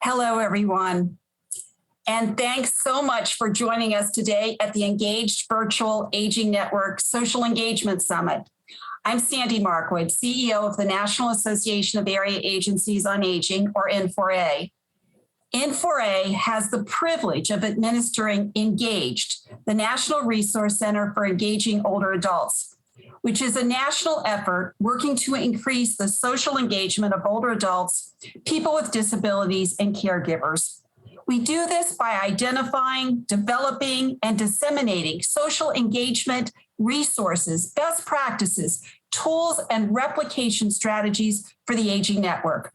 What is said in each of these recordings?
Hello, everyone. And thanks so much for joining us today at the engAGED Virtual Aging Network Social Engagement Summit. I'm Sandy Markwood, CEO of the National Association of Area Agencies on Aging, or N4A. N4A has the privilege of administering engAGED, the National Resource Center for Engaging Older Adults, which is a national effort working to increase the social engagement of older adults, people with disabilities, and caregivers. We do this by identifying, developing, and disseminating social engagement resources, best practices, tools, and replication strategies for the Aging Network.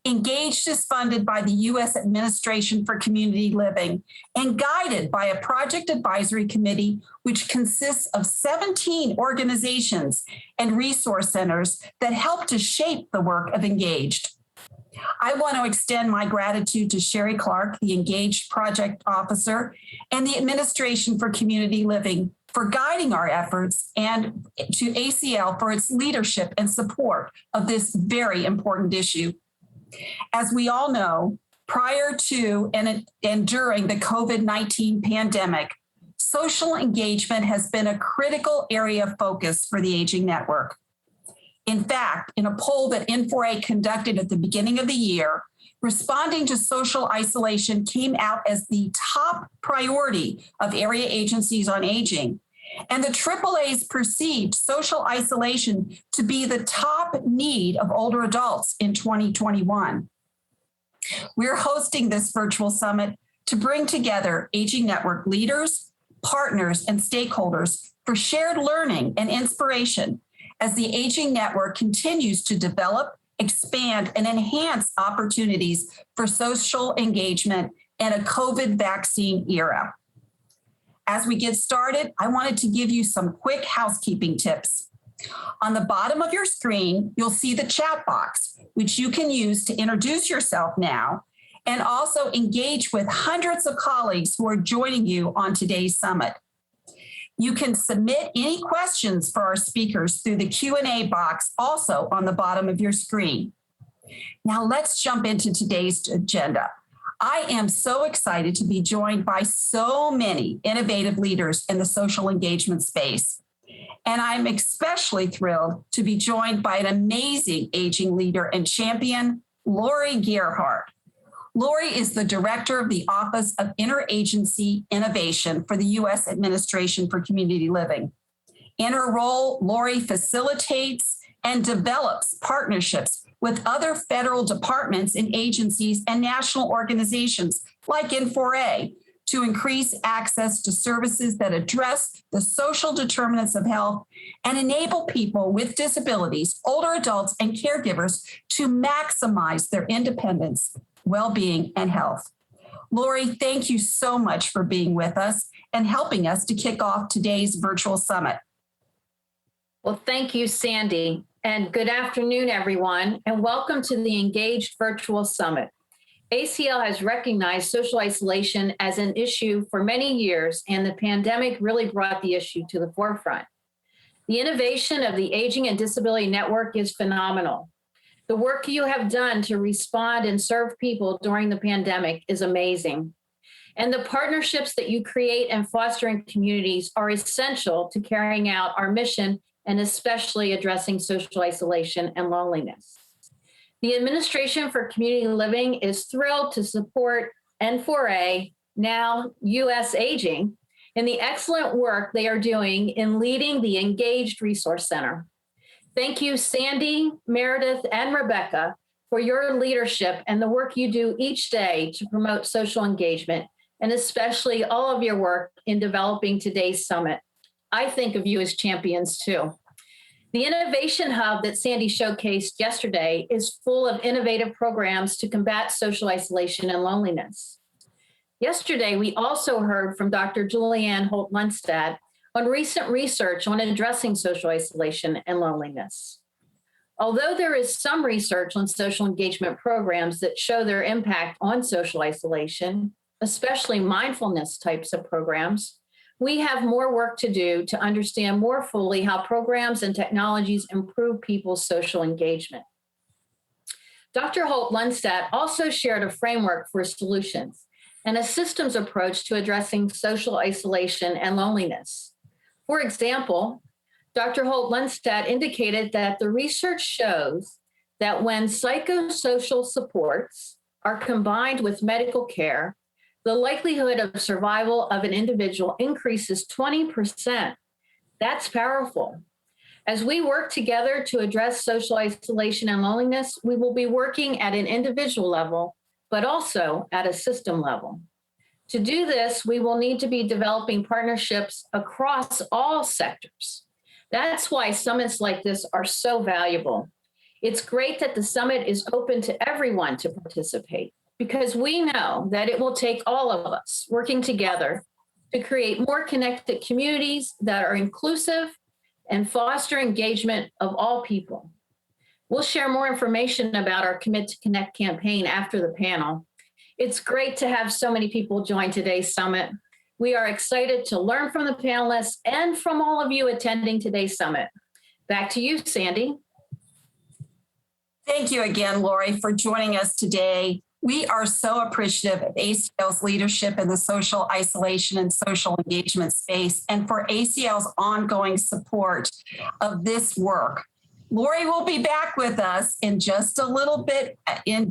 engAGED is funded by the U.S. Administration for Community Living and guided by a project advisory committee, which consists of 17 organizations and resource centers that help to shape the work of engAGED. I want to extend my gratitude to Sherry Clark, the engAGED project officer, and the Administration for Community Living for guiding our efforts, and to ACL for its leadership and support of this very important issue. As we all know, prior to and during the COVID-19 pandemic, social engagement has been a critical area of focus for the Aging Network. In fact, in a poll that N4A conducted at the beginning of the year, responding to social isolation came out as the top priority of area agencies on aging. And the AAA's perceived social isolation to be the top need of older adults in 2021. We're hosting this virtual summit to bring together Aging Network leaders, partners, and stakeholders for shared learning and inspiration as the Aging Network continues to develop, expand, and enhance opportunities for social engagement in a COVID vaccine era. As we get started, I wanted to give you some quick housekeeping tips. On the bottom of your screen, you'll see the chat box, which you can use to introduce yourself now and also engage with hundreds of colleagues who are joining you on today's summit. You can submit any questions for our speakers through the Q&A box also on the bottom of your screen. Now let's jump into today's agenda. I am so excited to be joined by so many innovative leaders in the social engagement space. And I'm especially thrilled to be joined by an amazing aging leader and champion, Lori Gerhart. Lori is the director of the Office of Interagency Innovation for the U.S. Administration for Community Living. In her role, Lori facilitates and develops partnerships with other federal departments and agencies and national organizations like N4A to increase access to services that address the social determinants of health and enable people with disabilities, older adults, and caregivers to maximize their independence, well-being, and health. Lori, thank you so much for being with us and helping us to kick off today's virtual summit. Well, thank you, Sandy, and good afternoon, everyone, and welcome to the engAGED Virtual Summit. ACL has recognized social isolation as an issue for many years, and the pandemic really brought the issue to the forefront. The innovation of the Aging and Disability Network is phenomenal. The work you have done to respond and serve people during the pandemic is amazing. And the partnerships that you create and foster in communities are essential to carrying out our mission and especially addressing social isolation and loneliness. The Administration for Community Living is thrilled to support N4A, now US Aging, in the excellent work they are doing in leading the engAGED Resource Center. Thank you, Sandy, Meredith, and Rebecca, for your leadership and the work you do each day to promote social engagement, and especially all of your work in developing today's summit. I think of you as champions too. The Innovation Hub that Sandy showcased yesterday is full of innovative programs to combat social isolation and loneliness. Yesterday, we also heard from Dr. Julianne Holt-Lundstad on recent research on addressing social isolation and loneliness. Although there is some research on social engagement programs that show their impact on social isolation, especially mindfulness types of programs, we have more work to do to understand more fully how programs and technologies improve people's social engagement. Dr. Holt-Lundstedt also shared a framework for solutions and a systems approach to addressing social isolation and loneliness. For example, Dr. Holt-Lundstedt indicated that the research shows that when psychosocial supports are combined with medical care, the likelihood of survival of an individual increases 20%. That's powerful. As we work together to address social isolation and loneliness, we will be working at an individual level, but also at a system level. To do this, we will need to be developing partnerships across all sectors. That's why summits like this are so valuable. It's great that the summit is open to everyone to participate, because we know that it will take all of us working together to create more connected communities that are inclusive and foster engagement of all people. We'll share more information about our Commit to Connect campaign after the panel. It's great to have so many people join today's summit. We are excited to learn from the panelists and from all of you attending today's summit. Back to you, Sandy. Thank you again, Lori, for joining us today. We are so appreciative of ACL's leadership in the social isolation and social engagement space, and for ACL's ongoing support of this work. Lori will be back with us in just a little bit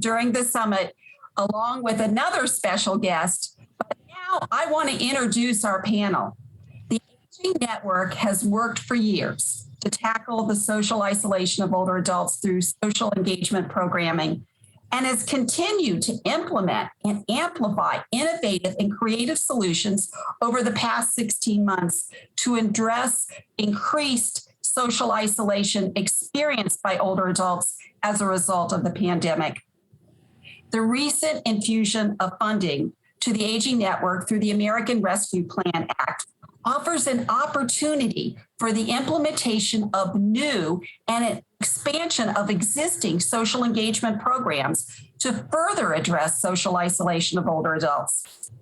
during the summit, along with another special guest. But now I want to introduce our panel. The Aging Network has worked for years to tackle the social isolation of older adults through social engagement programming, and has continued to implement and amplify innovative and creative solutions over the past 16 months to address increased social isolation experienced by older adults as a result of the pandemic. The recent infusion of funding to the Aging Network through the American Rescue Plan Act offers an opportunity for the implementation of new and an expansion of existing social engagement programs to further address social isolation of older adults.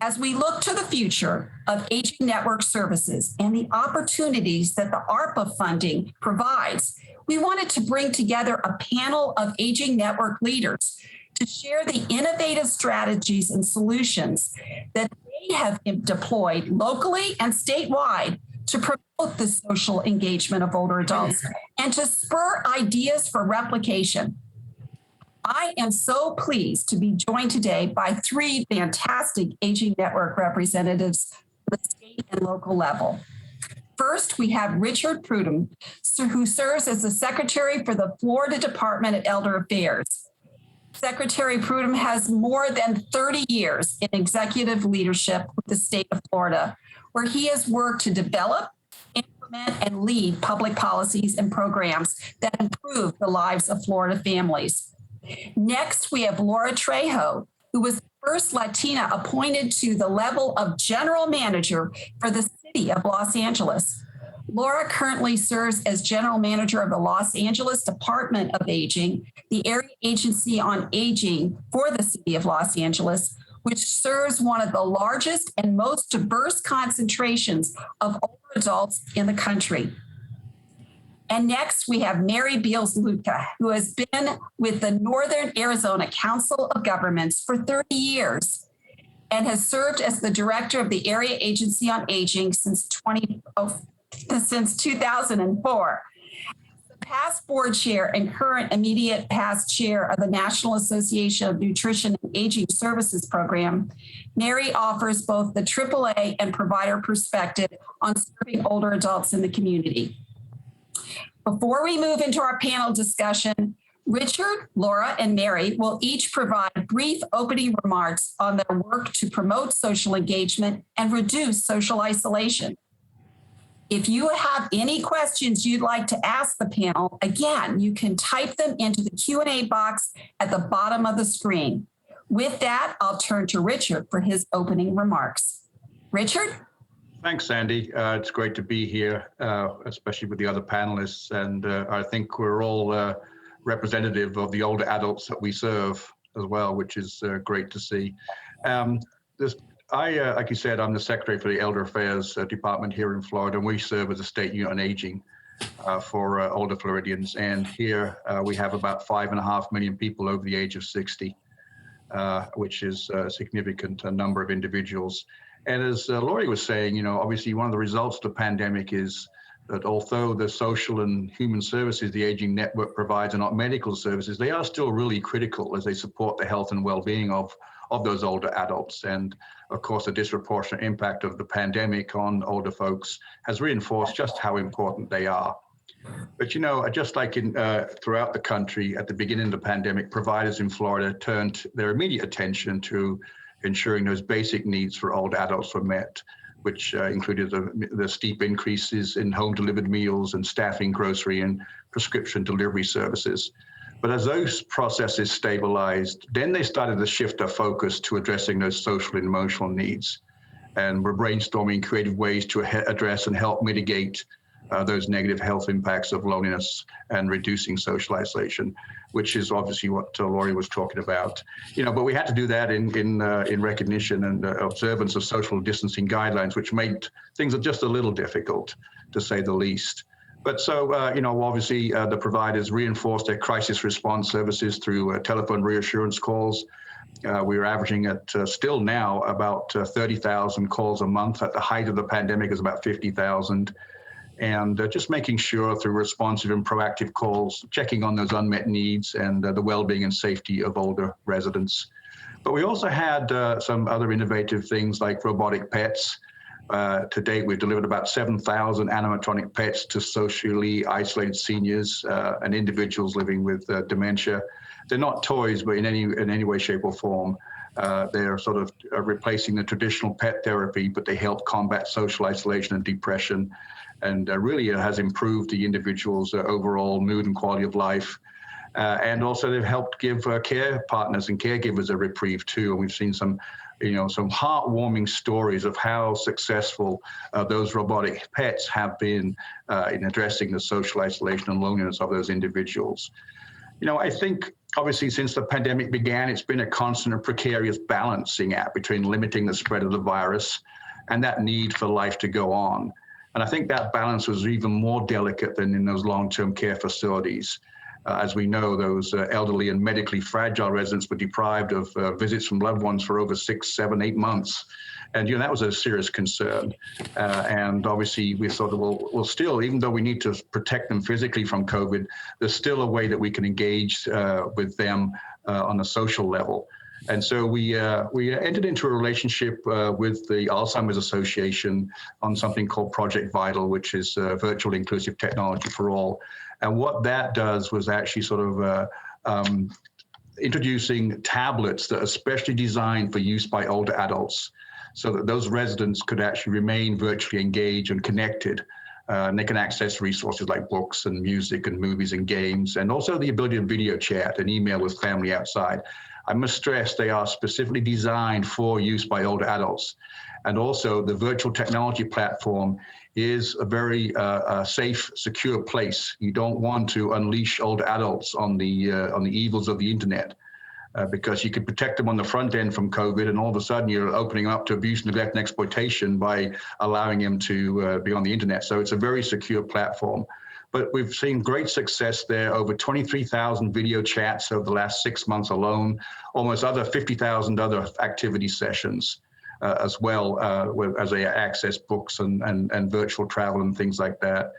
As we look to the future of Aging Network services and the opportunities that the ARPA funding provides, we wanted to bring together a panel of Aging Network leaders to share the innovative strategies and solutions that they have deployed locally and statewide to promote the social engagement of older adults and to spur ideas for replication. I am so pleased to be joined today by three fantastic Aging Network representatives at the state and local level. First, we have Richard Pruden, who serves as the Secretary for the Florida Department of Elder Affairs. Secretary Pruden has more than 30 years in executive leadership with the state of Florida, where he has worked to develop, implement, and lead public policies and programs that improve the lives of Florida families. Next, we have Laura Trejo, who was the first Latina appointed to the level of general manager for the city of Los Angeles. Laura currently serves as general manager of the Los Angeles Department of Aging, the area agency on aging for the city of Los Angeles, which serves one of the largest and most diverse concentrations of older adults in the country. And next, we have Mary Beals, who has been with the Northern Arizona Council of Governments for 30 years and has served as the director of the Area Agency on Aging since 2004. The past board chair and current immediate past chair of the National Association of Nutrition and Aging Services Program, Mary offers both the AAA and provider perspective on serving older adults in the community. Before we move into our panel discussion, Richard, Laura, and Mary will each provide brief opening remarks on their work to promote social engagement and reduce social isolation. If you have any questions you'd like to ask the panel, again, you can type them into the Q&A box at the bottom of the screen. With that, I'll turn to Richard for his opening remarks. Richard? Thanks, Sandy. It's great to be here, especially with the other panelists. And I think we're all representative of the older adults that we serve as well, which is great to see. Like you said, I'm the Secretary for the Elder Affairs Department here in Florida, and we serve as a state unit on aging. for older Floridians. And here we have about 5.5 million people over the age of 60, which is a significant number of individuals. And as Laurie was saying, obviously one of the results of the pandemic is that although the social and human services the aging network provides are not medical services, they are still really critical as they support the health and well-being of those older adults. And of course, the disproportionate impact of the pandemic on older folks has reinforced just how important they are. But just like throughout the country at the beginning of the pandemic, providers in Florida turned their immediate attention to ensuring those basic needs for older adults were met, which included the steep increases in home delivered meals and staffing grocery and prescription delivery services. But as those processes stabilized, then they started to shift their focus to addressing those social and emotional needs. And we're brainstorming creative ways to address and help mitigate those negative health impacts of loneliness and reducing social isolation, which is obviously what Laurie was talking about. But we had to do that in recognition and observance of social distancing guidelines, which made things just a little difficult, to say the least. But so, obviously the providers reinforced their crisis response services through telephone reassurance calls. We were averaging at still now about 30,000 calls a month. At the height of the pandemic, it was about 50,000. And just making sure through responsive and proactive calls, checking on those unmet needs and the well-being and safety of older residents. But we also had some other innovative things like robotic pets. To date, we've delivered about 7,000 animatronic pets to socially isolated seniors and individuals living with dementia. They're not toys, but in any way, shape, or form. They're sort of replacing the traditional pet therapy, but they help combat social isolation and depression. And really it has improved the individual's overall mood and quality of life. And also they've helped give care partners and caregivers a reprieve too. And we've seen some heartwarming stories of how successful those robotic pets have been in addressing the social isolation and loneliness of those individuals. I think obviously since the pandemic began, it's been a constant and precarious balancing act between limiting the spread of the virus and that need for life to go on. And I think that balance was even more delicate than in those long-term care facilities. As we know, those elderly and medically fragile residents were deprived of visits from loved ones for over 6, 7, 8 months. And that was a serious concern. And obviously we thought, well, still, even though we need to protect them physically from COVID, there's still a way that we can engage with them on a social level. And so we entered into a relationship with the Alzheimer's Association on something called Project Vital, which is virtual inclusive technology for all. And what that does was actually sort of introducing tablets that are specially designed for use by older adults so that those residents could actually remain virtually engaged and connected. And they can access resources like books and music and movies and games, and also the ability to video chat and email with family outside. I must stress they are specifically designed for use by older adults. And also the virtual technology platform is a very safe, secure place. You don't want to unleash older adults on the evils of the internet because you can protect them on the front end from COVID, and all of a sudden you're opening up to abuse, neglect, and exploitation by allowing them to be on the internet. So it's a very secure platform. But we've seen great success there, over 23,000 video chats over the last 6 months alone, almost 50,000 other activity sessions as well as they access books and virtual travel and things like that.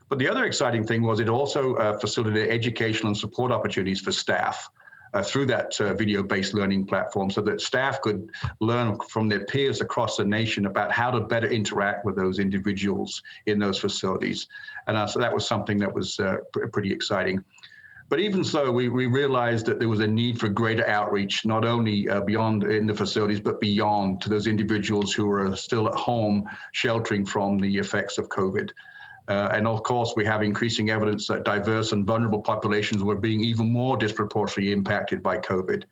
But the other exciting thing was it also facilitated educational and support opportunities for staff through that video-based learning platform so that staff could learn from their peers across the nation about how to better interact with those individuals in those facilities. And so that was something that was pretty exciting. But even so, we realized that there was a need for greater outreach, not only beyond in the facilities, but beyond to those individuals who are still at home sheltering from the effects of COVID. And of course, we have increasing evidence that diverse and vulnerable populations were being even more disproportionately impacted by COVID.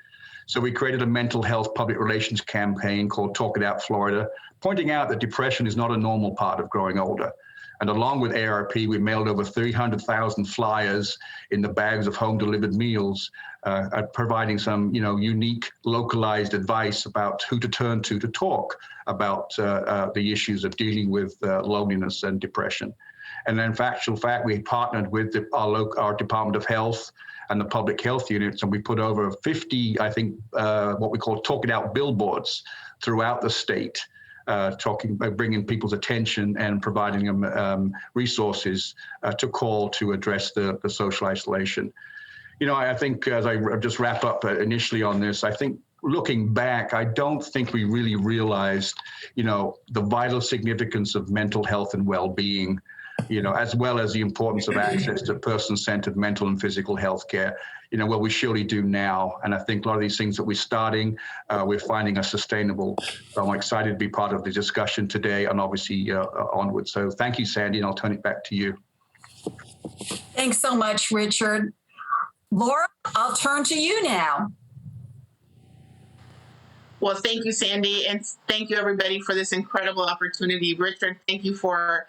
So we created a mental health public relations campaign called Talk It Out Florida, pointing out that depression is not a normal part of growing older. And along with AARP, we mailed over 300,000 flyers in the bags of home delivered meals, providing some unique localized advice about who to turn to talk about the issues of dealing with loneliness and depression. And in actual fact, we partnered with our Department of Health and the public health units, and we put over 50, I think, what we call talk it out billboards throughout the state, bringing people's attention and providing them resources to call to address the social isolation. I think as I just wrap up initially on this, I think looking back, I don't think we really realized, the vital significance of mental health and well-being, as well as the importance of access to person-centered mental and physical health care, well, we surely do now. And I think a lot of these things that we're starting, we're finding are sustainable. So I'm excited to be part of the discussion today and obviously onward. So thank you, Sandy, and I'll turn it back to you. Thanks so much, Richard. Laura, I'll turn to you now. Well, thank you, Sandy, and thank you, everybody, for this incredible opportunity. Richard, thank you for,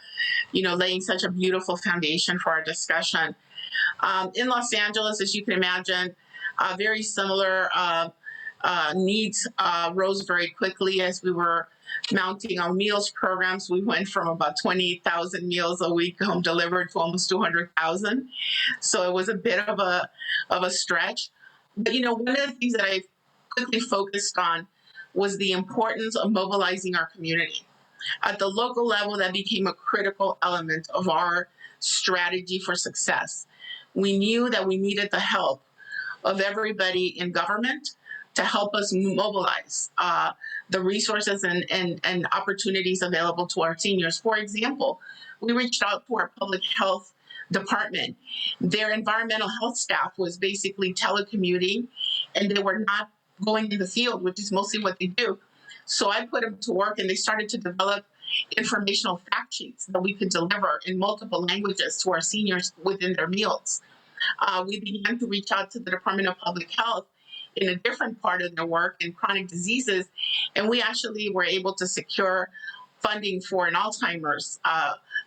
laying such a beautiful foundation for our discussion. In Los Angeles, as you can imagine, very similar needs rose very quickly as we were mounting our meals programs. We went from about 20,000 meals a week home delivered to almost 200,000. So it was a bit of a stretch. But, one of the things that I quickly focused on was the importance of mobilizing our community. At the local level, that became a critical element of our strategy for success. We knew that we needed the help of everybody in government to help us mobilize the resources and opportunities available to our seniors. For example, we reached out to our public health department. Their environmental health staff was basically telecommuting, and they were not going in the field, which is mostly what they do. So I put them to work, and they started to develop informational fact sheets that we could deliver in multiple languages to our seniors within their meals. We began to reach out to the Department of Public Health in a different part of their work in chronic diseases, and we actually were able to secure funding for an Alzheimer's,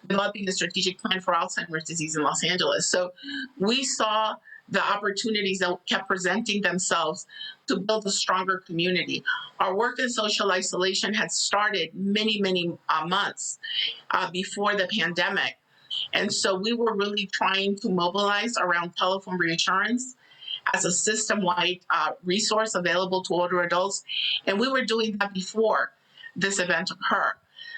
developing a strategic plan for Alzheimer's disease in Los Angeles. So we saw the opportunities that kept presenting themselves to build a stronger community. Our work in social isolation had started many months before the pandemic. And so we were really trying to mobilize around telephone reassurance as a system-wide resource available to older adults. And we were doing that before this event occurred.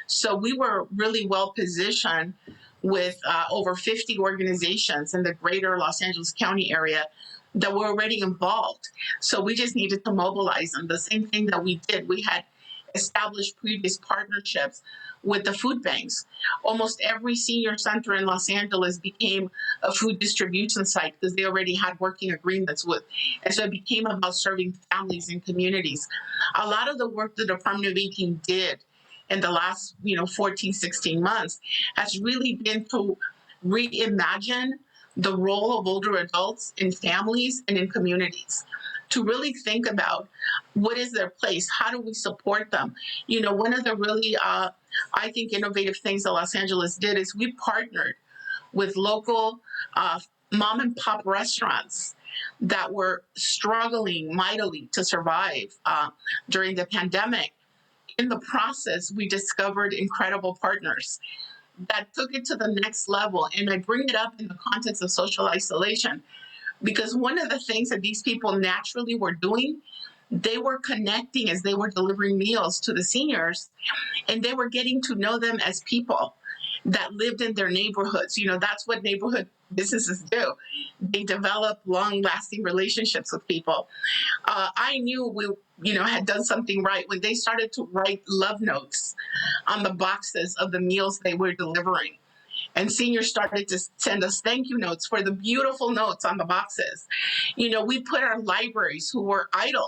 So we were really well positioned with over 50 organizations in the greater Los Angeles County area that were already involved. So we just needed to mobilize them. The same thing that we did, we had established previous partnerships with the food banks. Almost every senior center in Los Angeles became a food distribution site because they already had working agreements with. And so it became about serving families and communities. A lot of the work the Department of Aging did in the last 14, 16 months has really been to reimagine the role of older adults in families and in communities, to really think about what is their place, how do we support them. One of the really, I think, innovative things that Los Angeles did is we partnered with local mom and pop restaurants that were struggling mightily to survive during the pandemic. In the process, we discovered incredible partners that took it to the next level. And I bring it up in the context of social isolation because one of the things that these people naturally were doing, they were connecting as they were delivering meals to the seniors, and they were getting to know them as people that lived in their neighborhoods. That's what neighborhood businesses do. They develop long-lasting relationships with people. I knew we, had done something right when they started to write love notes on the boxes of the meals they were delivering. And seniors started to send us thank you notes for the beautiful notes on the boxes. We put our libraries who were idle.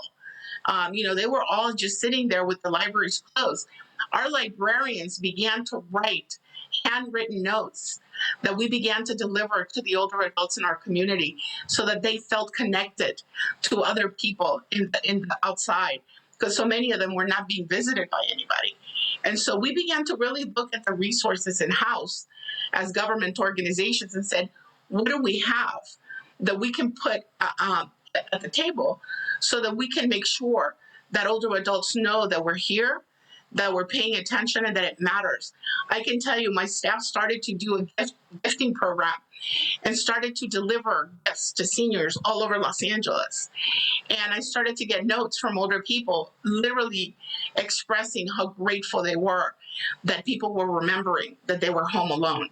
They were all just sitting there with the libraries closed. Our librarians began to write handwritten notes that we began to deliver to the older adults in our community so that they felt connected to other people in the outside, because so many of them were not being visited by anybody. And so we began to really look at the resources in-house as government organizations and said, what do we have that we can put at the table so that we can make sure that older adults know that we're here, that we're paying attention and that it matters. I can tell you, my staff started to do a gifting program and started to deliver gifts to seniors all over Los Angeles. And I started to get notes from older people, literally expressing how grateful they were that people were remembering that they were home alone.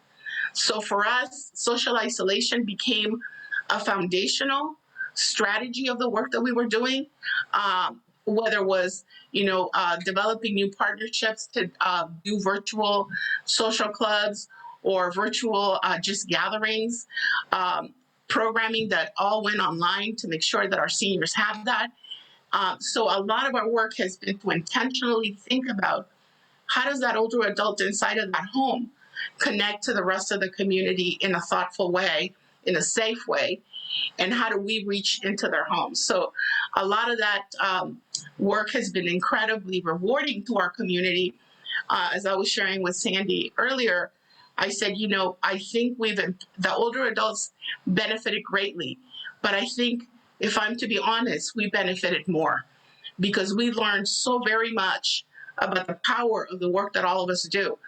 So for us, social isolation became a foundational strategy of the work that we were doing, whether it was, developing new partnerships to do virtual social clubs or virtual just gatherings, programming that all went online to make sure that our seniors have that. So a lot of our work has been to intentionally think about how does that older adult inside of that home connect to the rest of the community in a thoughtful way, in a safe way, and how do we reach into their homes? So a lot of that work has been incredibly rewarding to our community. As I was sharing with Sandy earlier, I said, I think the older adults benefited greatly, but I think if I'm to be honest, we benefited more because we learned so very much about the power of the work that all of us do.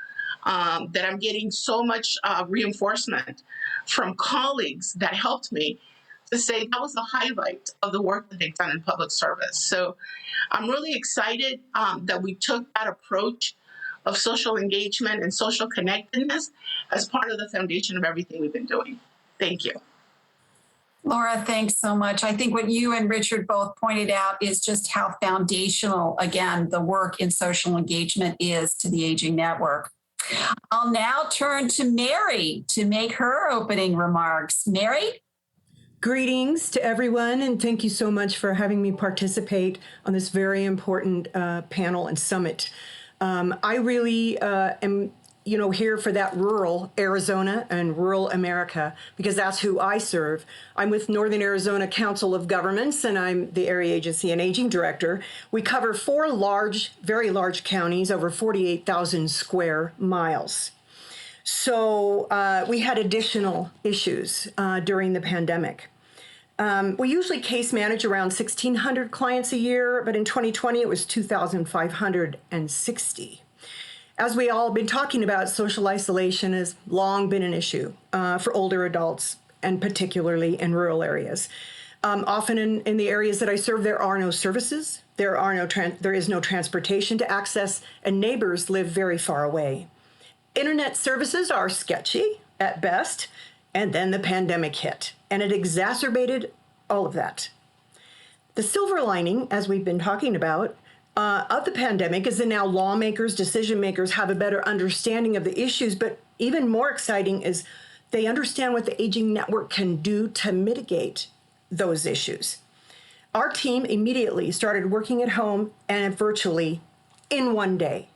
That I'm getting so much reinforcement from colleagues that helped me to say that was the highlight of the work that they've done in public service. So I'm really excited that we took that approach of social engagement and social connectedness as part of the foundation of everything we've been doing. Thank you. Laura, thanks so much. I think what you and Richard both pointed out is just how foundational, again, the work in social engagement is to the Aging Network. I'll now turn to Mary to make her opening remarks. Mary? Greetings to everyone, and thank you so much for having me participate on this very important panel and summit. I really am, here for that rural Arizona and rural America, because that's who I serve. I'm with Northern Arizona Council of Governments, and I'm the Area Agency and Aging Director. We cover 4 very large counties, over 48,000 square miles. So we had additional issues during the pandemic. We usually case manage around 1,600 clients a year, but in 2020 it was 2,560. As we all have been talking about, social isolation has long been an issue for older adults, and particularly in rural areas. Often in the areas that I serve, there are no services, there is no transportation to access, and neighbors live very far away. Internet services are sketchy at best, and then the pandemic hit, and it exacerbated all of that. The silver lining, as we've been talking about, of the pandemic is that now lawmakers, decision makers have a better understanding of the issues, but even more exciting is they understand what the Aging Network can do to mitigate those issues. Our team immediately started working at home and virtually in one day.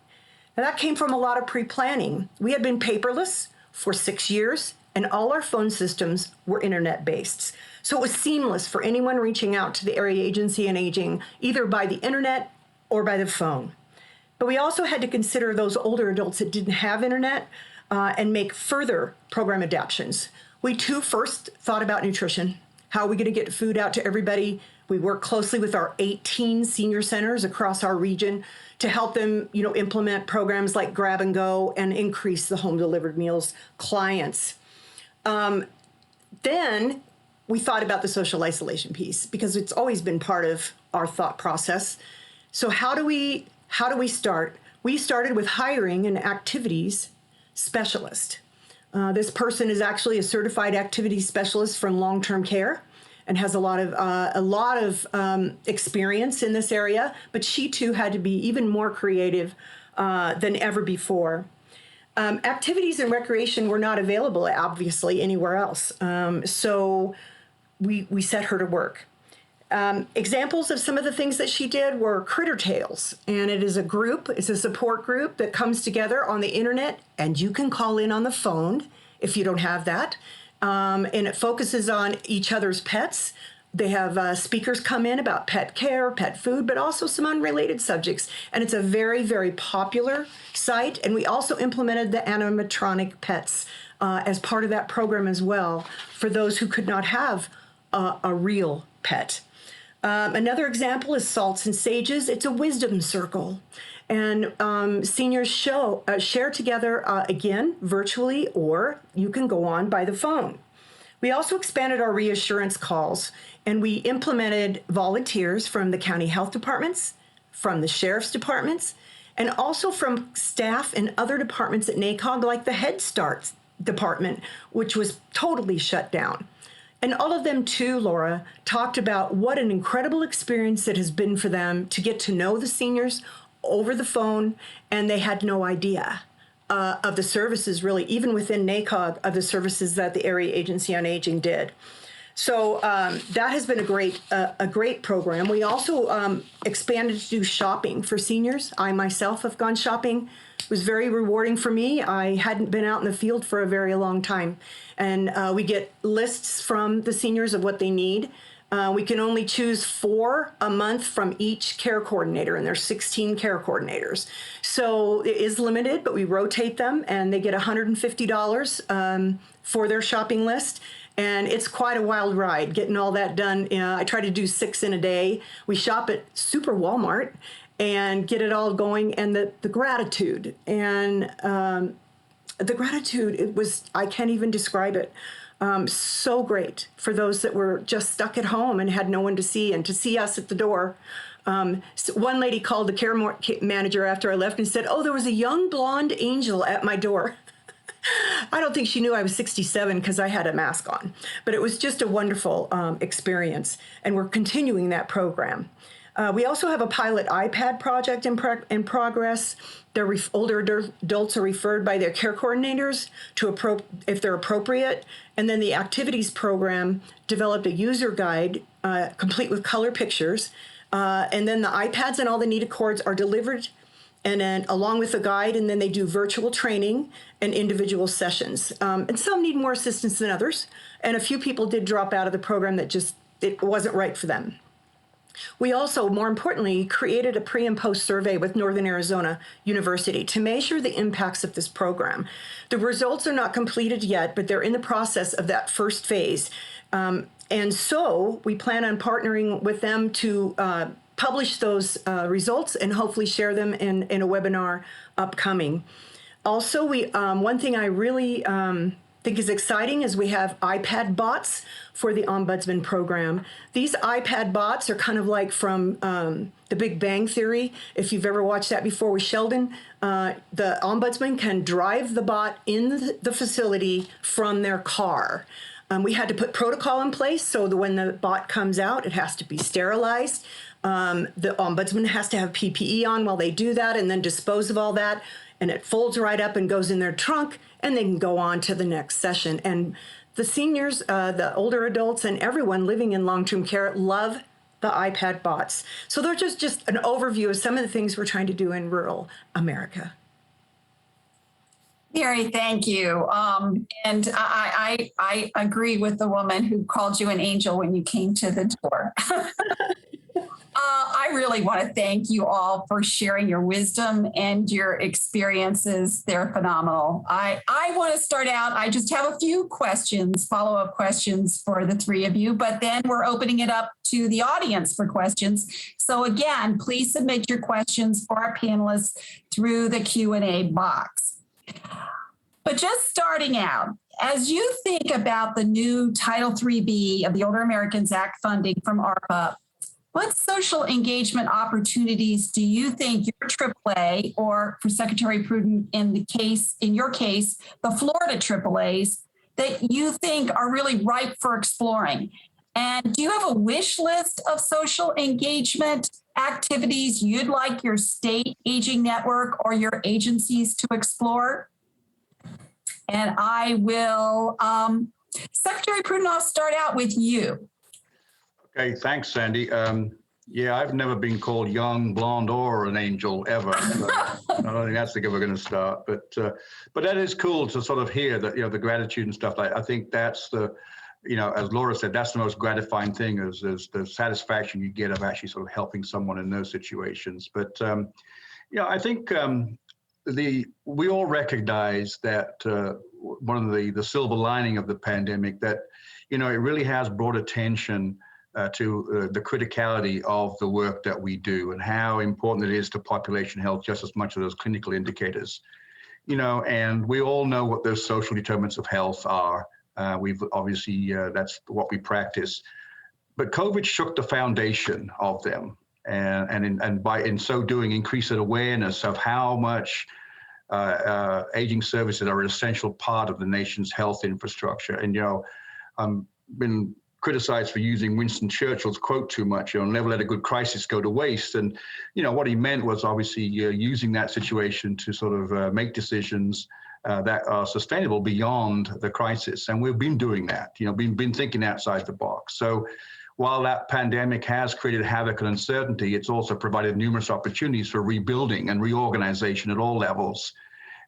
Now that came from a lot of pre-planning. We had been paperless for 6 years, and all our phone systems were internet-based. So it was seamless for anyone reaching out to the Area Agency on Aging, either by the internet or by the phone. But we also had to consider those older adults that didn't have internet and make further program adaptations. We too first thought about nutrition. How are we going to get food out to everybody? We work closely with our 18 senior centers across our region to help them, implement programs like Grab and Go and increase the home delivered meals clients. Then we thought about the social isolation piece because it's always been part of our thought process. So how do we start? We started with hiring an activities specialist. This person is actually a certified activities specialist from long-term care and has a lot of experience in this area, but she too had to be even more creative than ever before. Activities and recreation were not available, obviously, anywhere else. So we set her to work. Examples of some of the things that she did were Critter Tales, and it's a support group that comes together on the internet, and you can call in on the phone if you don't have that. And it focuses on each other's pets. They have speakers come in about pet care, pet food, but also some unrelated subjects. And it's a very, very popular site. And we also implemented the animatronic pets as part of that program as well for those who could not have a real pet. Another example is Salts and Sages. It's a wisdom circle. And seniors share together, again, virtually, or you can go on by the phone. We also expanded our reassurance calls, and we implemented volunteers from the county health departments, from the sheriff's departments, and also from staff in other departments at NACOG, like the Head Start department, which was totally shut down. And all of them too, Laura, talked about what an incredible experience it has been for them to get to know the seniors over the phone, and they had no idea of the services, really, even within NACOG, of the services that the Area Agency on Aging did. So that has been a great program. We also expanded to do shopping for seniors. I myself have gone shopping. It was very rewarding for me. I hadn't been out in the field for a very long time. And we get lists from the seniors of what they need. We can only choose 4 a month from each care coordinator, and there's 16 care coordinators. So it is limited, but we rotate them, and they get $150 for their shopping list. And it's quite a wild ride getting all that done. I try to do 6 in a day. We shop at Super Walmart and get it all going. And the gratitude it was, I can't even describe it. So great for those that were just stuck at home and had no one to see, and to see us at the door. So one lady called the care manager after I left and said, "Oh, there was a young blonde angel at my door." I don't think she knew I was 67 because I had a mask on, but it was just a wonderful experience, and we're continuing that program. We also have a pilot iPad project in progress. Older adults are referred by their care coordinators if they're appropriate. And then the activities program developed a user guide complete with color pictures. And then the iPads and all the needed cords are delivered, and then along with the guide, and then they do virtual training and individual sessions. And some need more assistance than others. And a few people did drop out of the program that it wasn't right for them. We also, more importantly, created a pre and post survey with Northern Arizona University to measure the impacts of this program. The results are not completed yet, but they're in the process of that first phase. And so we plan on partnering with them to publish those results and hopefully share them in a webinar upcoming. Also, one thing I really think is exciting is we have iPad bots for the Ombudsman program. These iPad bots are kind of like from The Big Bang Theory. If you've ever watched that before with Sheldon, the Ombudsman can drive the bot in the facility from their car. We had to put protocol in place so that when the bot comes out, it has to be sterilized. The Ombudsman has to have PPE on while they do that, and then dispose of all that. And it folds right up and goes in their trunk, and they can go on to the next session. And the seniors, the older adults, and everyone living in long-term care love the iPad bots. So they're just an overview of some of the things we're trying to do in rural America. Mary, thank you. And I agree with the woman who called you an angel when you came to the door. I really want to thank you all for sharing your wisdom and your experiences. They're phenomenal. I want to start out, I just have a few questions, follow-up questions for the three of you, but then we're opening it up to the audience for questions. So again, please submit your questions for our panelists through the Q&A box. But just starting out, as you think about the new Title IIIB of the Older Americans Act funding from ARPA, what social engagement opportunities do you think your AAA, or for Secretary Pruden in your case, the Florida AAAs, that you think are really ripe for exploring? And do you have a wish list of social engagement activities you'd like your state aging network or your agencies to explore? And I will, Secretary Pruden, I'll start out with you. Okay, thanks, Sandy. Yeah, I've never been called young, blonde, or an angel ever. So I don't think that's the way we're going to start. But that is cool to sort of hear that, the gratitude and stuff like that. I think that's the, as Laura said, that's the most gratifying thing is the satisfaction you get of actually sort of helping someone in those situations. But I think we all recognize that one of the silver lining of the pandemic that, it really has brought attention to the criticality of the work that we do and how important it is to population health just as much as those clinical indicators. And we all know what those social determinants of health are. We've obviously, that's what we practice. But COVID shook the foundation of them, and in so doing, increased awareness of how much aging services are an essential part of the nation's health infrastructure. And I've been criticized for using Winston Churchill's quote too much. Never let a good crisis go to waste. And what he meant was obviously using that situation to sort of make decisions that are sustainable beyond the crisis. And we've been doing that. Been thinking outside the box. So while that pandemic has created havoc and uncertainty, it's also provided numerous opportunities for rebuilding and reorganization at all levels.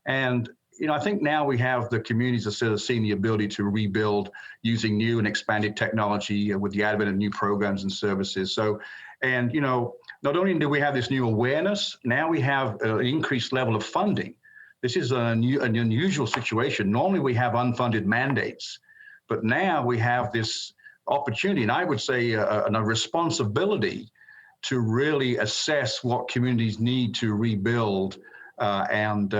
And I think now we have the communities that sort of seeing the ability to rebuild using new and expanded technology with the advent of new programs and services. So, and not only do we have this new awareness, now we have an increased level of funding. This is an unusual situation. Normally we have unfunded mandates, but now we have this opportunity, and I would say a responsibility to really assess what communities need to rebuild, and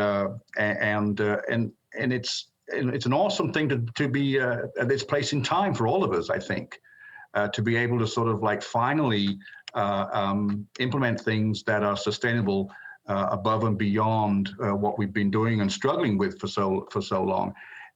it's an awesome thing to be at this place in time for all of us. I think to be able to sort of like finally implement things that are sustainable above and beyond what we've been doing and struggling with for so long.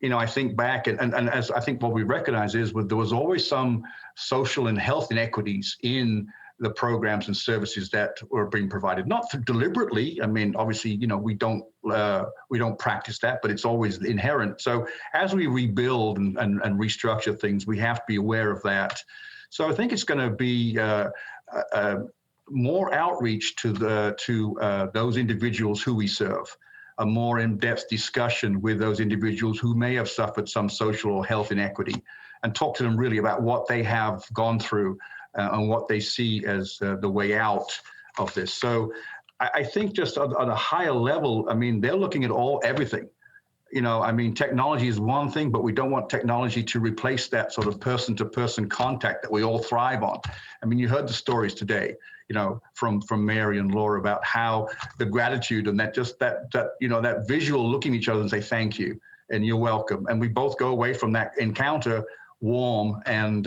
I think back, and as I think what we recognize is there was always some social and health inequities in the programs and services that were being provided, not deliberately. I mean, obviously, we don't practice that, but it's always inherent. So as we rebuild and restructure things, we have to be aware of that. So I think it's going to be more outreach to those individuals who we serve, a more in-depth discussion with those individuals who may have suffered some social or health inequity, and talk to them really about what they have gone through and what they see as the way out of this. So I think just on a higher level, I mean, they're looking at everything. I mean, technology is one thing, but we don't want technology to replace that sort of person-to-person contact that we all thrive on. I mean, you heard the stories today, from Mary and Laura about how the gratitude and that visual looking at each other and say thank you and you're welcome, and we both go away from that encounter warm and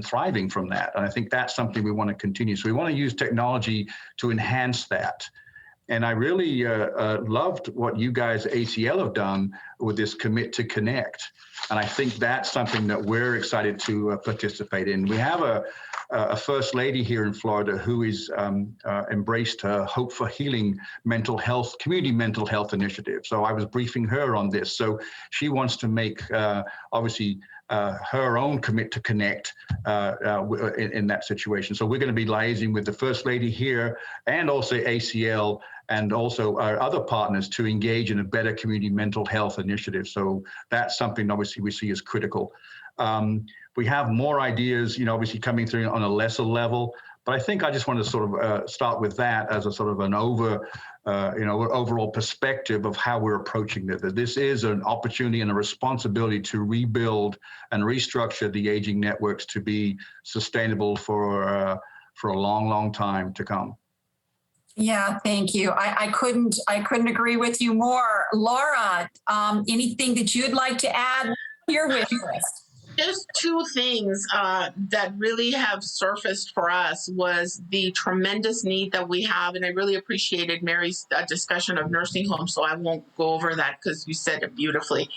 thriving from that. And I think that's something we want to continue. So we want to use technology to enhance that. And I really loved what you guys at ACL have done with this Commit to Connect. And I think that's something that we're excited to participate in. We have a First Lady here in Florida who is embraced her Hope for Healing mental health, community mental health initiative. So I was briefing her on this. So she wants to make, obviously, her own Commit to Connect in that situation. So we're going to be liaising with the First Lady here and also ACL and also our other partners to engage in a better community mental health initiative. So that's something obviously we see as critical. We have more ideas, obviously coming through on a lesser level, but I think I just want to sort of start with that as a sort of an overall perspective of how we're approaching this. This is an opportunity and a responsibility to rebuild and restructure the aging networks to be sustainable for a long, long time to come. Yeah, thank you. I couldn't agree with you more. Laura, anything that you'd like to add? Your wish list. Just two things that really have surfaced for us was the tremendous need that we have, and I really appreciated Mary's discussion of nursing homes, so I won't go over that because you said it beautifully.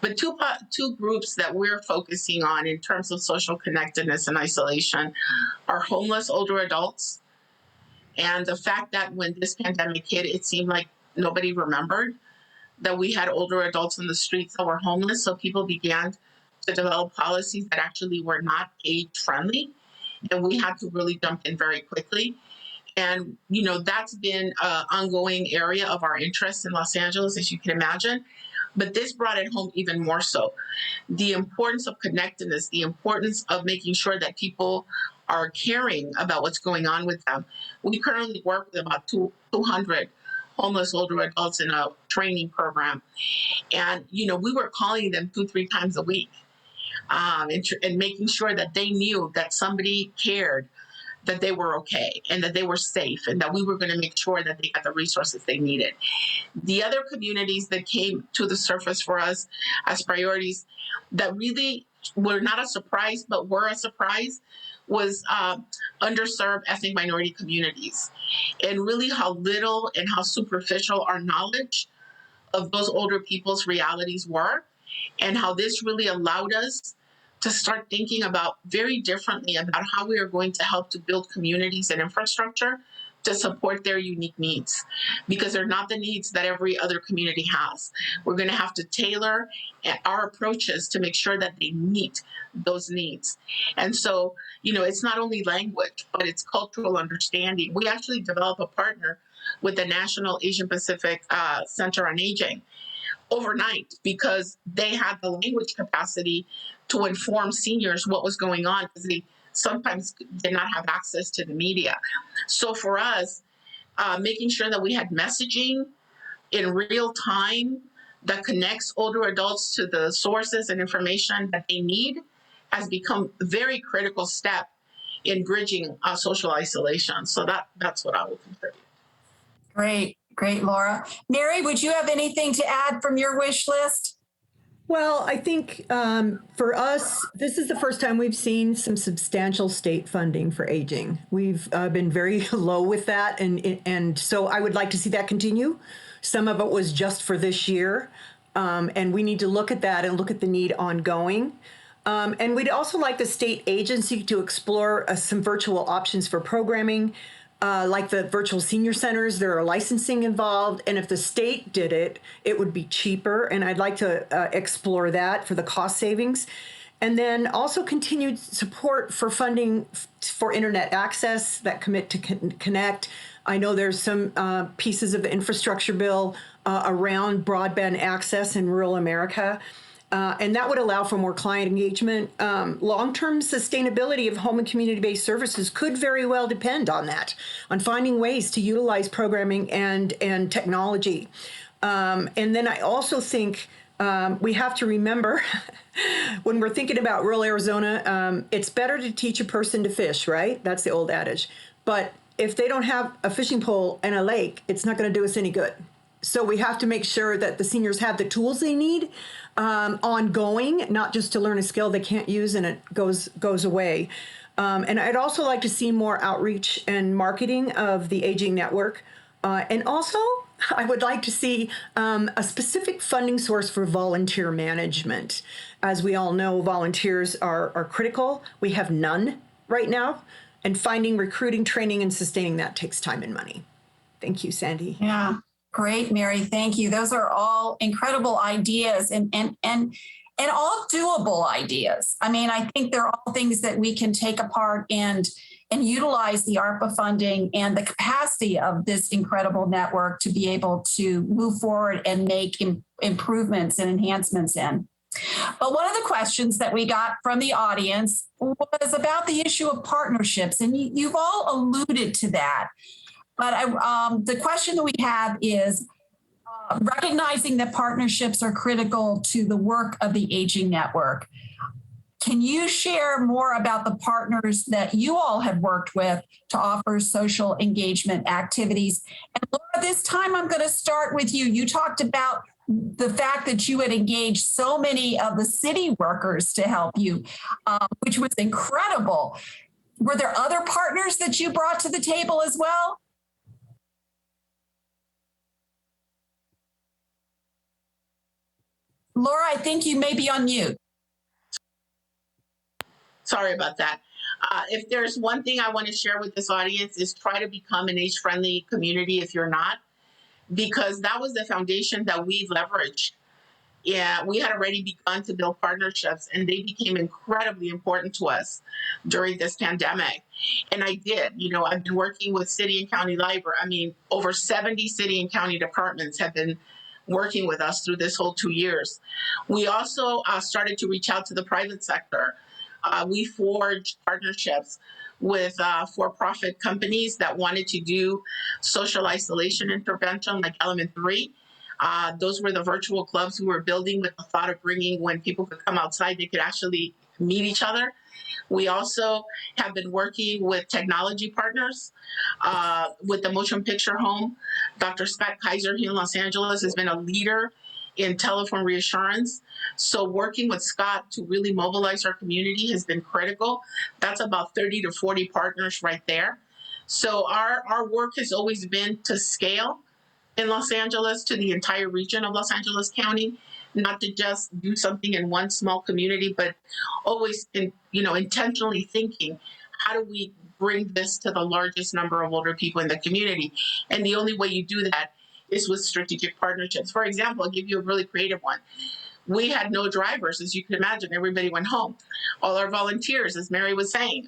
But two groups that we're focusing on in terms of social connectedness and isolation are homeless older adults, and the fact that when this pandemic hit, it seemed like nobody remembered that we had older adults in the streets that were homeless, so people began to develop policies that actually were not age friendly, and we had to really jump in very quickly. And that's been an ongoing area of our interest in Los Angeles, as you can imagine, but this brought it home even more so. The importance of connectedness, the importance of making sure that people are caring about what's going on with them. We currently work with about 200 homeless older adults in a training program, and we were calling them 2-3 times a week. and making sure that they knew that somebody cared, that they were okay and that they were safe and that we were going to make sure that they got the resources they needed. The other communities that came to the surface for us as priorities that really were not a surprise, but were a surprise was underserved ethnic minority communities, and really how little and how superficial our knowledge of those older people's realities were, and how this really allowed us to start thinking about very differently about how we are going to help to build communities and infrastructure to support their unique needs, because they're not the needs that every other community has. We're going to have to tailor our approaches to make sure that they meet those needs. And so, it's not only language, but it's cultural understanding. We actually developed a partner with the National Asian Pacific Center on Aging overnight, because they had the language capacity to inform seniors what was going on, because they sometimes did not have access to the media. So for us, making sure that we had messaging in real time that connects older adults to the sources and information that they need has become a very critical step in bridging social isolation. So that's what I will contribute. Great, Laura. Mary, would you have anything to add from your wish list? Well, I think for us, this is the first time we've seen some substantial state funding for aging. We've been very low with that, and so I would like to see that continue. Some of it was just for this year, and we need to look at that and look at the need ongoing. And we'd also like the state agency to explore some virtual options for programming. Like the virtual senior centers, there are licensing involved. And if the state did it, it would be cheaper. And I'd like to explore that for the cost savings. And then also continued support for funding for internet access, that commit to connect. I know there's some pieces of the infrastructure bill around broadband access in rural America. And that would allow for more client engagement. Long-term sustainability of home and community-based services could very well depend on that, on finding ways to utilize programming and technology. And then I also think we have to remember when we're thinking about rural Arizona, it's better to teach a person to fish, right? That's the old adage. But if they don't have a fishing pole and a lake, it's not going to do us any good. So we have to make sure that the seniors have the tools they need ongoing, not just to learn a skill they can't use and it goes away. And I'd also like to see more outreach and marketing of the Aging Network. And also, I would like to see a specific funding source for volunteer management. As we all know, volunteers are critical. We have none right now. And finding, recruiting, training, and sustaining that takes time and money. Thank you, Sandy. Yeah. Great, Mary. Thank you. Those are all incredible ideas and all doable ideas. I mean, I think they're all things that we can take apart and utilize the ARPA funding and the capacity of this incredible network to be able to move forward and make improvements and enhancements in. But one of the questions that we got from the audience was about the issue of partnerships, and you've all alluded to that. But the question that we have is recognizing that partnerships are critical to the work of the Aging Network. Can you share more about the partners that you all have worked with to offer social engagement activities? And Laura, this time I'm going to start with you. You talked about the fact that you had engaged so many of the city workers to help you, which was incredible. Were there other partners that you brought to the table as well? Laura, I think you may be on mute. Sorry about that. If there's one thing I want to share with this audience is try to become an age-friendly community if you're not, because that was the foundation that we leveraged. Yeah, we had already begun to build partnerships, and they became incredibly important to us during this pandemic. And I did, I've been working with city and county library. I mean, over 70 city and county departments have been working with us through this whole 2 years. We also started to reach out to the private sector. We forged partnerships with for-profit companies that wanted to do social isolation intervention like Element 3. Those were the virtual clubs we were building with the thought of bringing, when people could come outside, they could actually meet each other. We also have been working with technology partners, with the motion picture home. Dr. Scott Kaiser here in Los Angeles has been a leader in telephone reassurance. So working with Scott to really mobilize our community has been critical. That's about 30 to 40 partners right there. So our work has always been to scale in Los Angeles to the entire region of Los Angeles County, not to just do something in one small community, but always intentionally thinking, how do we bring this to the largest number of older people in the community? And the only way you do that is with strategic partnerships. For example, I'll give you a really creative one. We had no drivers, as you can imagine. Everybody went home. All our volunteers, as Mary was saying,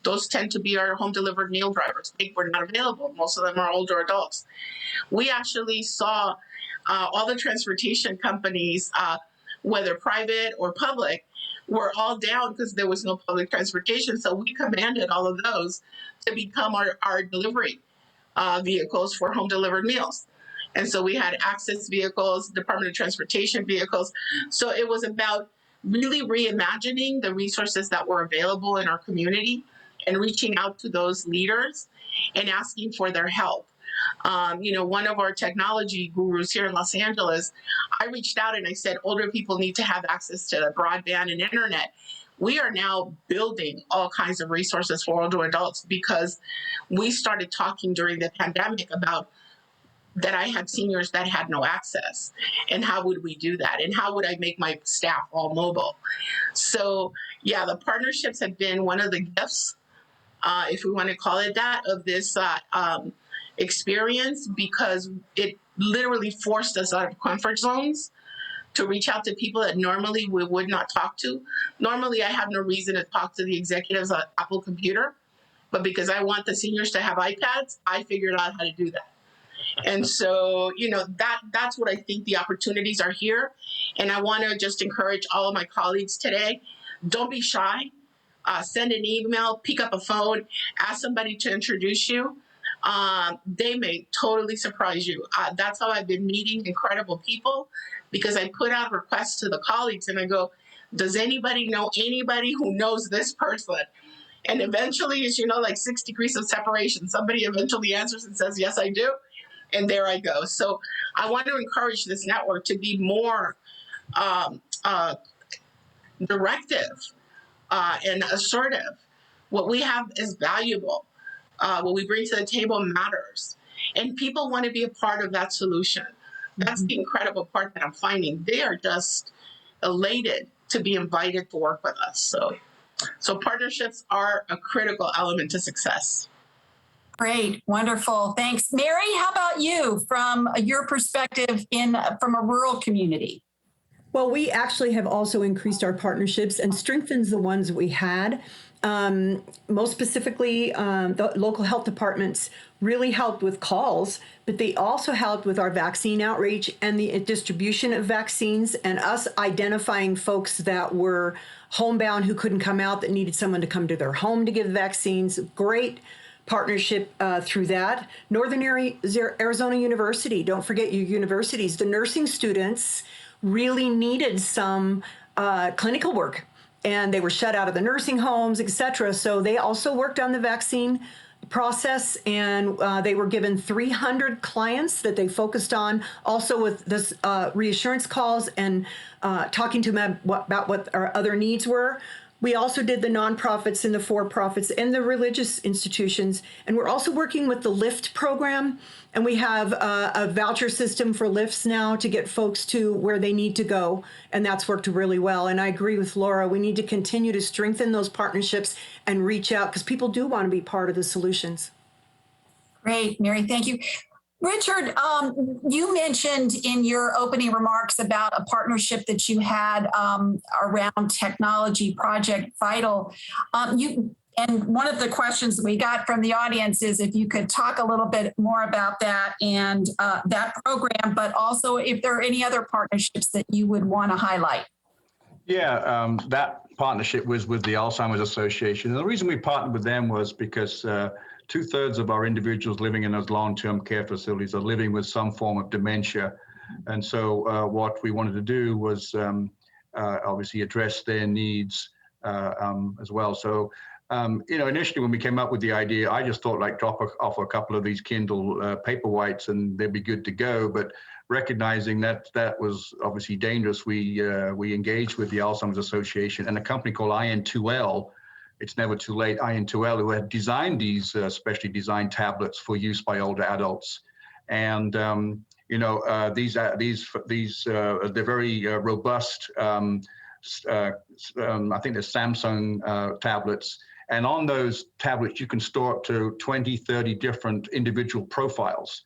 those tend to be our home delivered meal drivers. They were not available. Most of them are older adults. We actually saw all the transportation companies, whether private or public, were all down because there was no public transportation. So we commanded all of those to become our delivery vehicles for home delivered meals. And so we had access vehicles, Department of Transportation vehicles. So it was about really reimagining the resources that were available in our community and reaching out to those leaders and asking for their help. One of our technology gurus here in Los Angeles, I reached out and I said, older people need to have access to broadband and internet. We are now building all kinds of resources for older adults because we started talking during the pandemic about that I had seniors that had no access. And how would we do that? And how would I make my staff all mobile? So, yeah, the partnerships have been one of the gifts, if we want to call it that, of this experience, because it literally forced us out of comfort zones to reach out to people that normally we would not talk to. Normally, I have no reason to talk to the executives at Apple Computer, but because I want the seniors to have iPads, I figured out how to do that. And so, that's what I think the opportunities are here. And I want to just encourage all of my colleagues today, don't be shy. Send an email, pick up a phone, ask somebody to introduce you. They may totally surprise you. That's how I've been meeting incredible people, because I put out requests to the colleagues and I go, does anybody know anybody who knows this person? And eventually, as you know, like 6 degrees of separation, somebody eventually answers and says, yes, I do. And there I go. So I want to encourage this network to be more directive and assertive. What we have is valuable. What we bring to the table matters. And people want to be a part of that solution. That's the incredible part that I'm finding. They are just elated to be invited to work with us. So partnerships are a critical element to success. Great, wonderful, thanks. Mary, how about you from your perspective from a rural community? Well, we actually have also increased our partnerships and strengthened the ones we had. Most specifically, the local health departments really helped with calls, but they also helped with our vaccine outreach and the distribution of vaccines, and us identifying folks that were homebound who couldn't come out, that needed someone to come to their home to give vaccines. Great partnership through that. Northern Arizona University, don't forget your universities. The nursing students really needed some clinical work, and they were shut out of the nursing homes, et cetera. So they also worked on the vaccine process, and they were given 300 clients that they focused on, also with this reassurance calls and talking to them about what our other needs were. We also did the nonprofits and the for-profits and the religious institutions. And we're also working with the LIFT program. And we have a voucher system for lifts now to get folks to where they need to go. And that's worked really well. And I agree with Laura. We need to continue to strengthen those partnerships and reach out, because people do want to be part of the solutions. Great, Mary, thank you. Richard, you mentioned in your opening remarks about a partnership that you had around technology, Project Vital. And one of the questions we got from the audience is if you could talk a little bit more about that and that program, but also if there are any other partnerships that you would want to highlight. Yeah, that partnership was with the Alzheimer's Association. And the reason we partnered with them was because 2/3 of our individuals living in those long-term care facilities are living with some form of dementia. And so what we wanted to do was obviously address their needs as well. So, initially when we came up with the idea, I just thought like drop off a couple of these Kindle Paperwhites and they'd be good to go. But recognizing that that was obviously dangerous, we engaged with the Alzheimer's Association and a company called IN2L. It's never too late. IN2L, who had designed these specially designed tablets for use by older adults, and they're very robust. I think they're Samsung tablets. And on those tablets, you can store up to 20, 30 different individual profiles.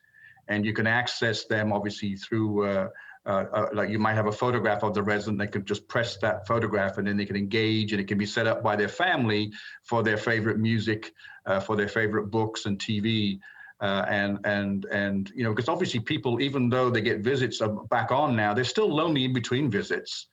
And you can access them obviously through, like you might have a photograph of the resident, they could just press that photograph and then they can engage, and it can be set up by their family for their favorite music, for their favorite books and TV. Because obviously people, even though they get visits back on now, they're still lonely in between visits.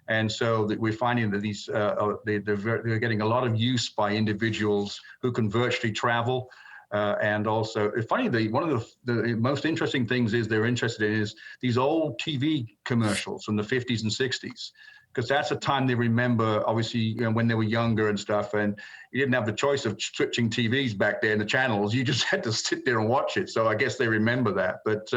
And so we're finding that these they're getting a lot of use by individuals who can virtually travel. And also, it's funny, one of the most interesting things is they're interested in is these old TV commercials from the 50s and 60s, because that's a time they remember, obviously, when they were younger and stuff. And you didn't have the choice of switching TVs back there in the channels. You just had to sit there and watch it. So I guess they remember that. But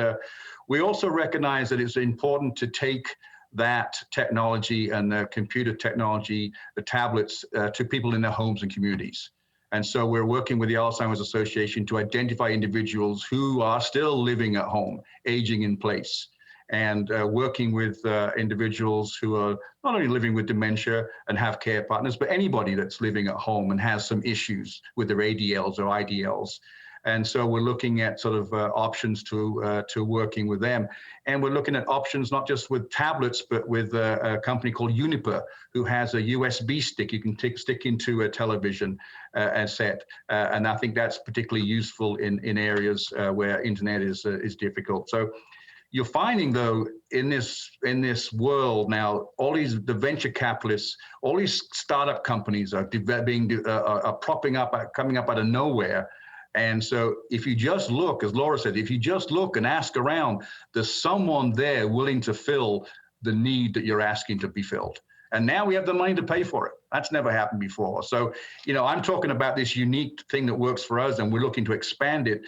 we also recognize that it's important to take that technology and the computer technology, the tablets, to people in their homes and communities. And so we're working with the Alzheimer's Association to identify individuals who are still living at home, aging in place, and working with individuals who are not only living with dementia and have care partners, but anybody that's living at home and has some issues with their ADLs or IDLs. And so we're looking at sort of options to working with them. And we're looking at options not just with tablets, but with a company called Uniper, who has a USB stick you can stick into a television set. And I think that's particularly useful in areas where internet is difficult. So you're finding, though, in this world now, the venture capitalists, all these startup companies are propping up, coming up out of nowhere. And so if you just look, as Laura said, if you just look and ask around, there's someone there willing to fill the need that you're asking to be filled. And now we have the money to pay for it. That's never happened before. So, I'm talking about this unique thing that works for us, and we're looking to expand it,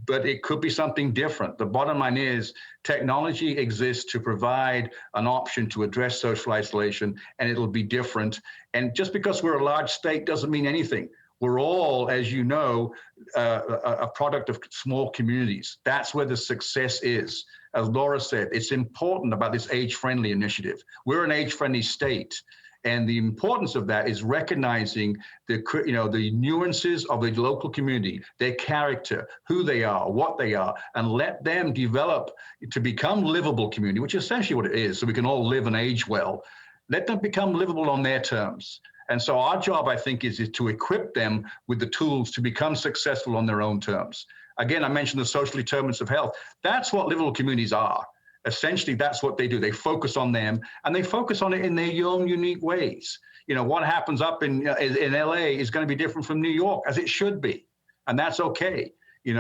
but it could be something different. The bottom line is technology exists to provide an option to address social isolation, and it'll be different. And just because we're a large state doesn't mean anything. We're all, as you know, a product of small communities. That's where the success is. As Laura said, it's important about this age-friendly initiative. We're an age-friendly state. And the importance of that is recognizing the nuances of the local community, their character, who they are, what they are, and let them develop to become livable community, which is essentially what it is, so we can all live and age well. Let them become livable on their terms. And so our job, I think, is to equip them with the tools to become successful on their own terms. Again, I mentioned the social determinants of health. That's what livable communities are. Essentially, that's what they do. They focus on them, and they focus on it in their own unique ways. What happens up in LA is going to be different from New York, as it should be. And that's okay.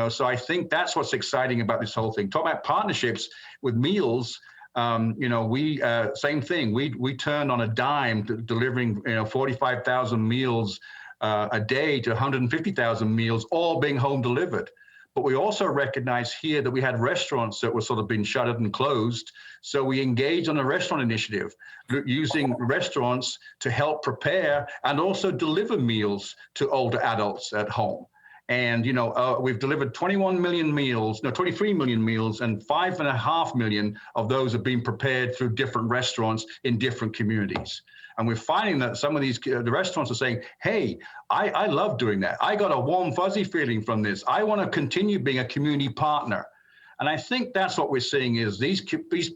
So I think that's what's exciting about this whole thing. Talking about partnerships with meals, we same thing. We turned on a dime to delivering 45,000 meals a day to 150,000 meals, all being home delivered. But we also recognize here that we had restaurants that were sort of being shuttered and closed. So we engaged on a restaurant initiative, using restaurants to help prepare and also deliver meals to older adults at home. And, we've delivered 23 million meals, and 5.5 million of those have been prepared through different restaurants in different communities. And we're finding that some of the restaurants are saying, hey, I love doing that. I got a warm, fuzzy feeling from this. I want to continue being a community partner. And I think that's what we're seeing is these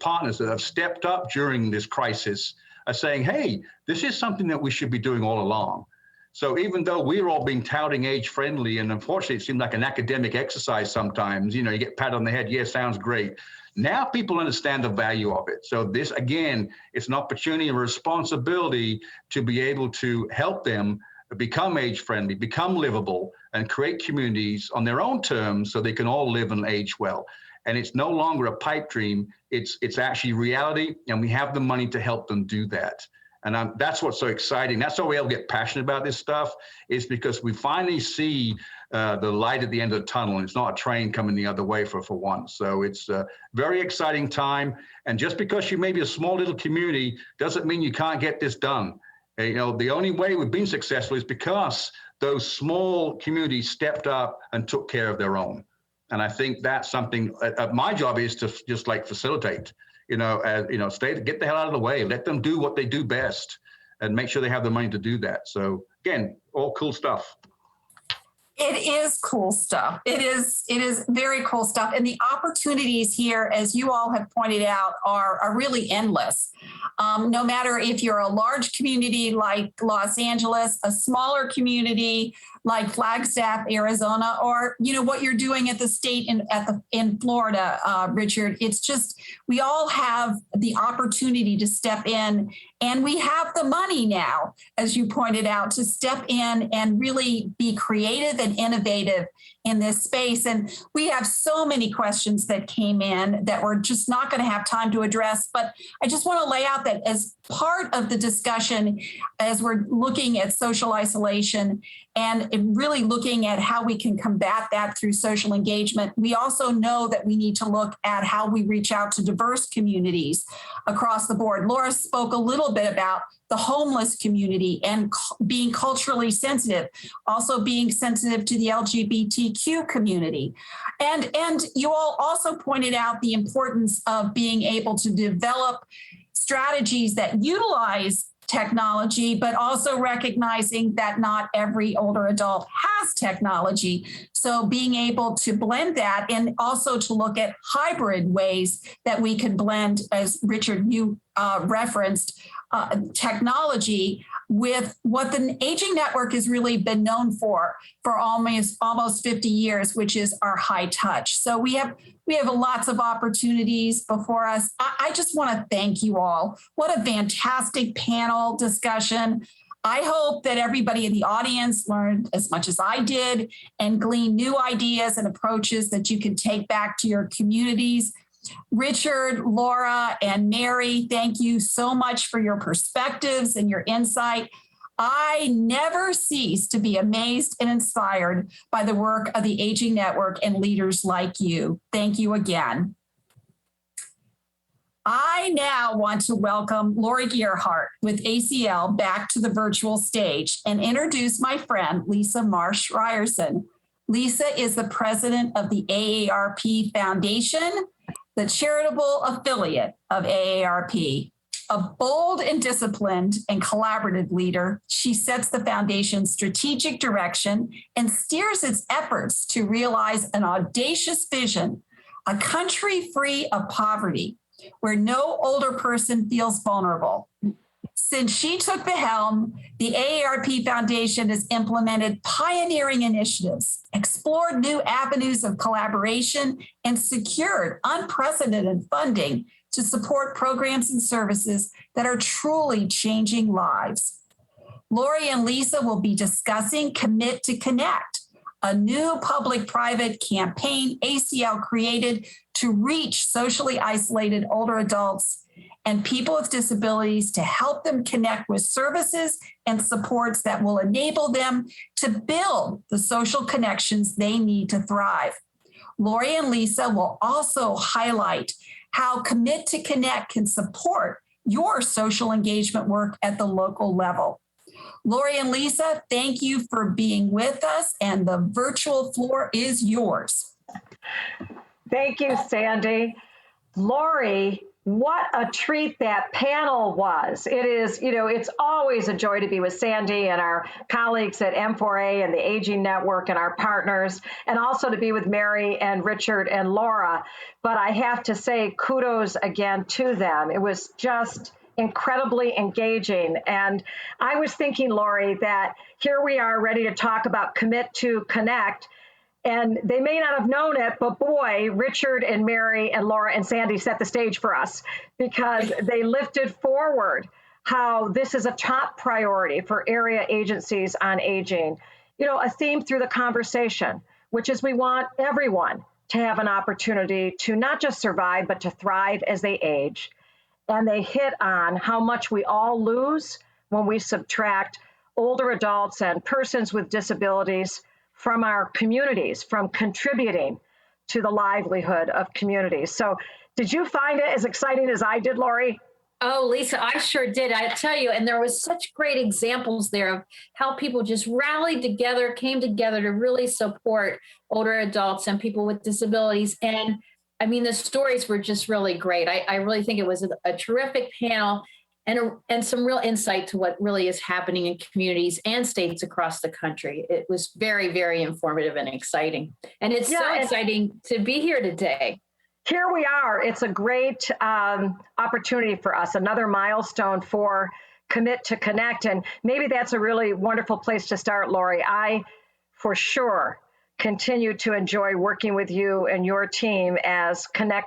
partners that have stepped up during this crisis are saying, hey, this is something that we should be doing all along. So even though we're all being touting age-friendly, and unfortunately it seems like an academic exercise sometimes, you get pat on the head, yeah, sounds great. Now people understand the value of it. So this, again, it's an opportunity and responsibility to be able to help them become age-friendly, become livable, and create communities on their own terms so they can all live and age well. And it's no longer a pipe dream. It's actually reality, and we have the money to help them do that. And that's what's so exciting. That's why we all get passionate about this stuff, is because we finally see the light at the end of the tunnel, and it's not a train coming the other way for once. So it's a very exciting time. And just because you may be a small little community doesn't mean you can't get this done. You know, the only way we've been successful is because those small communities stepped up and took care of their own. And I think that's something, my job is to just like facilitate, get the hell out of the way, let them do what they do best and make sure they have the money to do that. So again, all cool stuff. It is cool stuff. It is very cool stuff. And the opportunities here, as you all have pointed out, are really endless. No matter if you're a large community like Los Angeles, a smaller community like Flagstaff, Arizona, or what you're doing at the state in Florida, Richard. It's just we all have the opportunity to step in, and we have the money now, as you pointed out, to step in and really be creative and innovative in this space. And we have so many questions that came in that we're just not going to have time to address. But I just want to lay out that as part of the discussion, as we're looking at social isolation and really looking at how we can combat that through social engagement, we also know that we need to look at how we reach out to diverse communities across the board. Laura spoke a little bit about the homeless community and being culturally sensitive, also being sensitive to the LGBTQ community. And you all also pointed out the importance of being able to develop strategies that utilize technology, but also recognizing that not every older adult has technology. So being able to blend that and also to look at hybrid ways that we can blend, as Richard, you referenced, technology with what the Aging Network has really been known for almost 50 years, which is our high touch. So we have lots of opportunities before us. I just want to thank you all. What a fantastic panel discussion. I hope that everybody in the audience learned as much as I did and gleaned new ideas and approaches that you can take back to your communities. Richard, Laura, and Mary, thank you so much for your perspectives and your insight. I never cease to be amazed and inspired by the work of the Aging Network and leaders like you. Thank you again. I now want to welcome Lori Gerhart with ACL back to the virtual stage and introduce my friend, Lisa Marsh Ryerson. Lisa is the president of the Aarp Foundation, the charitable affiliate of AARP. A bold and disciplined and collaborative leader, she sets the foundation's strategic direction and steers its efforts to realize an audacious vision, a country free of poverty, where no older person feels vulnerable. Since she took the helm, the AARP Foundation has implemented pioneering initiatives, explored new avenues of collaboration, and secured unprecedented funding to support programs and services that are truly changing lives. Lori and Lisa will be discussing Commit to Connect, a new public-private campaign ACL created to reach socially isolated older adults and people with disabilities to help them connect with services and supports that will enable them to build the social connections they need to thrive. Lori and Lisa will also highlight how Commit to Connect can support your social engagement work at the local level. Lori and Lisa, thank you for being with us, and the virtual floor is yours. Thank you, Sandy. Lori, what a treat that panel was. It is, it's always a joy to be with Sandy and our colleagues at M4A and the Aging Network and our partners, and also to be with Mary and Richard and Laura. But I have to say kudos again to them. It was just incredibly engaging. And I was thinking, Lori, that here we are ready to talk about Commit to Connect. And they may not have known it, but boy, Richard and Mary and Laura and Sandy set the stage for us because they lifted forward how this is a top priority for area agencies on aging. A theme through the conversation, which is we want everyone to have an opportunity to not just survive, but to thrive as they age. And they hit on how much we all lose when we subtract older adults and persons with disabilities from our communities, from contributing to the livelihood of communities. So did you find it as exciting as I did, Lori? Oh, Lisa, I sure did. I tell you, and there was such great examples there of how people just rallied together, came together to really support older adults and people with disabilities. And I mean, the stories were just really great. I really think it was a terrific panel and some real insight to what really is happening in communities and states across the country. It was very, very informative and exciting. And it's so exciting to be here today. Here we are. It's a great opportunity for us, another milestone for Commit to Connect. And maybe that's a really wonderful place to start, Lori. I, for sure, continue to enjoy working with you and your team as Commit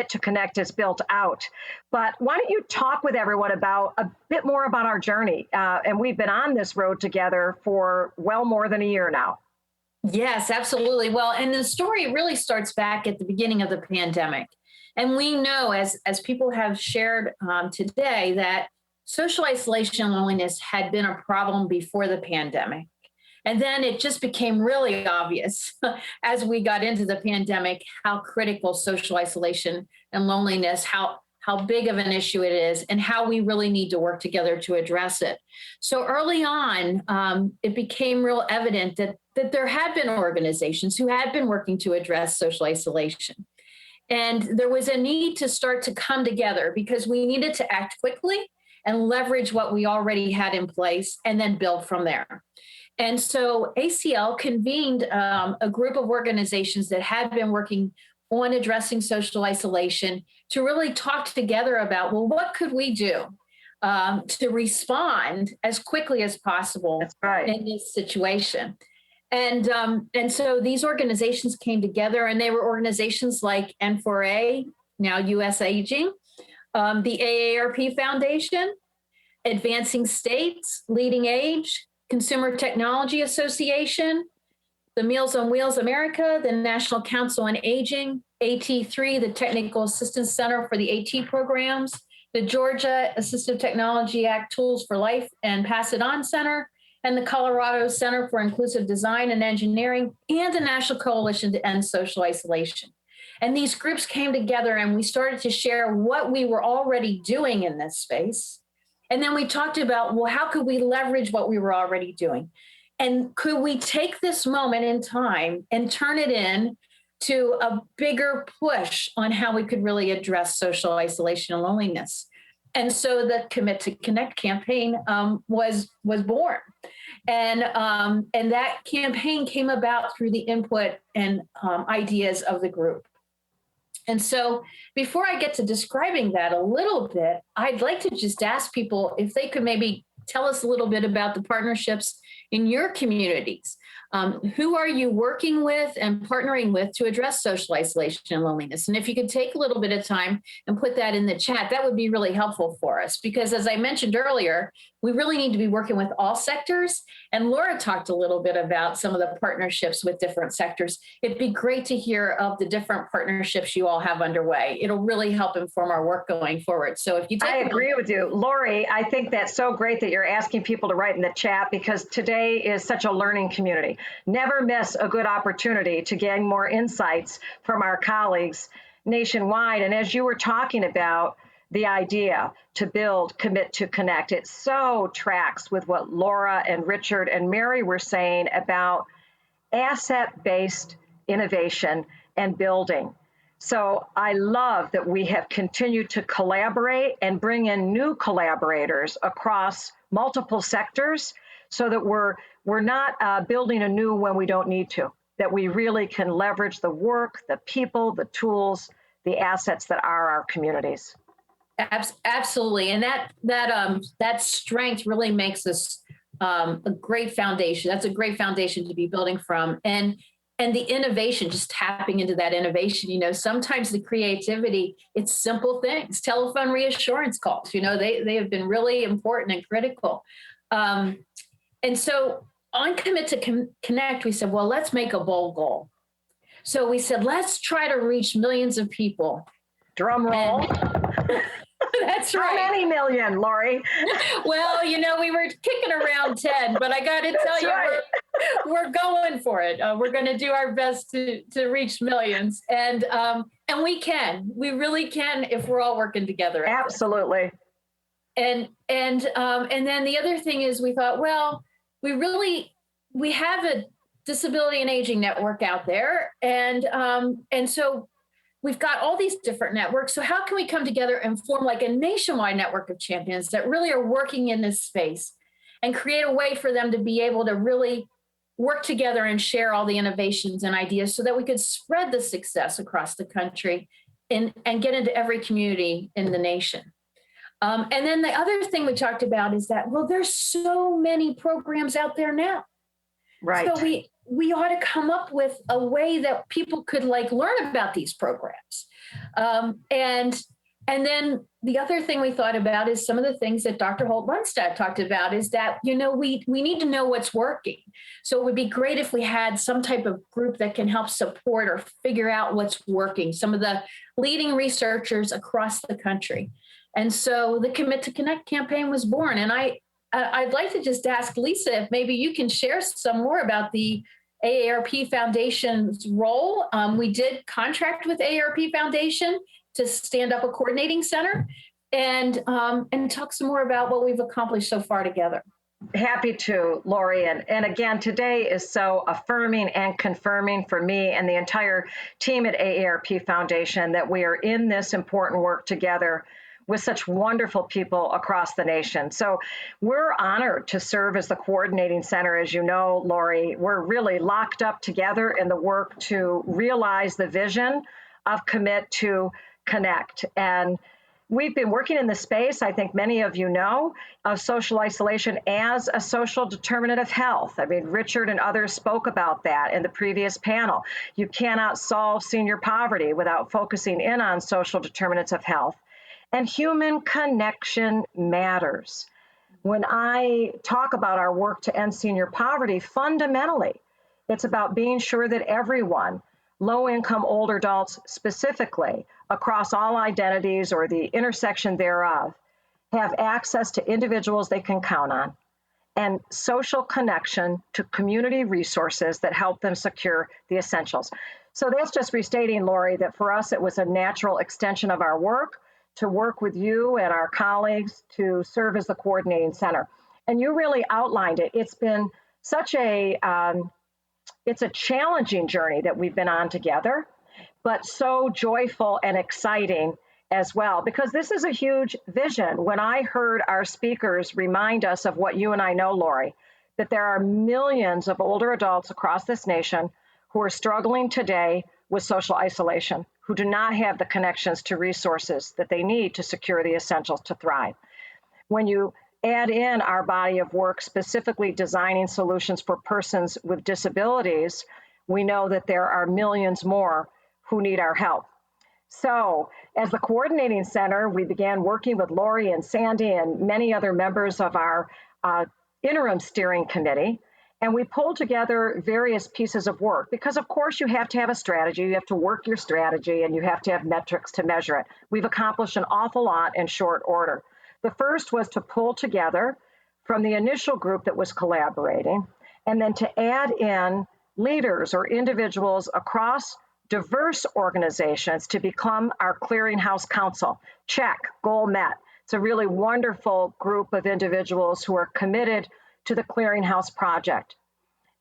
to Connect is built out. But why don't you talk with everyone about a bit more about our journey? And we've been on this road together for well more than a year now. Yes, absolutely. Well, and the story really starts back at the beginning of the pandemic. And we know, as people have shared today, that social isolation and loneliness had been a problem before the pandemic. And then it just became really obvious as we got into the pandemic how critical social isolation and loneliness, how big of an issue it is, and how we really need to work together to address it. So early on, it became real evident that there had been organizations who had been working to address social isolation. And there was a need to start to come together because we needed to act quickly and leverage what we already had in place and then build from there. And so ACL convened a group of organizations that had been working on addressing social isolation to really talk together about, well, what could we do to respond as quickly as possible in this situation? And so these organizations came together, and they were organizations like N4A, now US Aging, the Aarp Foundation, Advancing States, Leading Age, Consumer Technology Association, the Meals on Wheels America, the National Council on Aging, AT3, the Technical Assistance Center for the AT programs, the Georgia Assistive Technology Act Tools for Life and Pass It On Center, and the Colorado Center for Inclusive Design and Engineering, and the National Coalition to End Social Isolation. And these groups came together and we started to share what we were already doing in this space. And then we talked about, well, how could we leverage what we were already doing? And could we take this moment in time and turn it in to a bigger push on how we could really address social isolation and loneliness? And so the Commit to Connect campaign was born. And that campaign came about through the input and ideas of the group. And so before I get to describing that a little bit, I'd like to just ask people if they could maybe tell us a little bit about the partnerships in your communities. Who are you working with and partnering with to address social isolation and loneliness? And if you could take a little bit of time and put that in the chat, that would be really helpful for us. Because as I mentioned earlier, we really need to be working with all sectors. And Laura talked a little bit about some of the partnerships with different sectors. It'd be great to hear of the different partnerships you all have underway. It'll really help inform our work going forward. So if you take I agree with you. Lori, I think that's so great that you're asking people to write in the chat, because today is such a learning community. Never miss a good opportunity to gain more insights from our colleagues nationwide. And as you were talking about the idea to build, commit to connect, it so tracks with what Laura and Richard and Mary were saying about asset-based innovation and building. So I love that we have continued to collaborate and bring in new collaborators across multiple sectors, so that we're not building anew when we don't need to, that we really can leverage the work, the people, the tools, the assets that are our communities. Absolutely. And that strength really makes us a great foundation. That's a great foundation to be building from. And the innovation, just tapping into that innovation, sometimes the creativity, it's simple things, telephone reassurance calls, they have been really important and critical. And so on Commit to Connect, we said, well, let's make a bold goal. So we said, let's try to reach millions of people. Drum roll. That's How right. many million, Lori? Well, we were kicking around 10, but I got to tell you, right. we're going for it. We're going to do our best to reach millions, and we can. We really can if we're all working together. Absolutely. And then the other thing is, we thought, well, we have a disability and aging network out there, and so we've got all these different networks. So how can we come together and form like a nationwide network of champions that really are working in this space and create a way for them to be able to really work together and share all the innovations and ideas so that we could spread the success across the country and get into every community in the nation. And then the other thing we talked about is that, well, there's so many programs out there now. Right. So we ought to come up with a way that people could learn about these programs. And then the other thing we thought about is some of the things that Dr. Holt-Lundstad talked about is that, we need to know what's working. So it would be great if we had some type of group that can help support or figure out what's working, some of the leading researchers across the country. And so the Commit to Connect campaign was born. And I'd like to just ask Lisa if maybe you can share some more about the AARP Foundation's role. We did contract with AARP Foundation to stand up a coordinating center and talk some more about what we've accomplished so far together. Happy to, Lori. And again, today is so affirming and confirming for me and the entire team at AARP Foundation that we are in this important work together with such wonderful people across the nation. So we're honored to serve as the coordinating center. As you know, Lori, we're really locked up together in the work to realize the vision of Commit to Connect. And we've been working in the space, I think many of you know, of social isolation as a social determinant of health. I mean, Richard and others spoke about that in the previous panel. You cannot solve senior poverty without focusing in on social determinants of health. And human connection matters. When I talk about our work to end senior poverty, fundamentally, it's about being sure that everyone, low-income older adults specifically, across all identities or the intersection thereof, have access to individuals they can count on and social connection to community resources that help them secure the essentials. So that's just restating, Lori, that for us, it was a natural extension of our work to work with you and our colleagues to serve as the coordinating center. And you really outlined it. It's been such it's a challenging journey that we've been on together, but so joyful and exciting as well, because this is a huge vision. When I heard our speakers remind us of what you and I know, Lori, that there are millions of older adults across this nation who are struggling today with social isolation, who do not have the connections to resources that they need to secure the essentials to thrive. When you add in our body of work, specifically designing solutions for persons with disabilities, we know that there are millions more who need our help. So as the coordinating center, we began working with Lori and Sandy and many other members of our interim steering committee. And we pulled together various pieces of work because, of course, you have to have a strategy, you have to work your strategy, and you have to have metrics to measure it. We've accomplished an awful lot in short order. The first was to pull together from the initial group that was collaborating, and then to add in leaders or individuals across diverse organizations to become our clearinghouse council. Check, goal met. It's a really wonderful group of individuals who are committed to the Clearinghouse Project.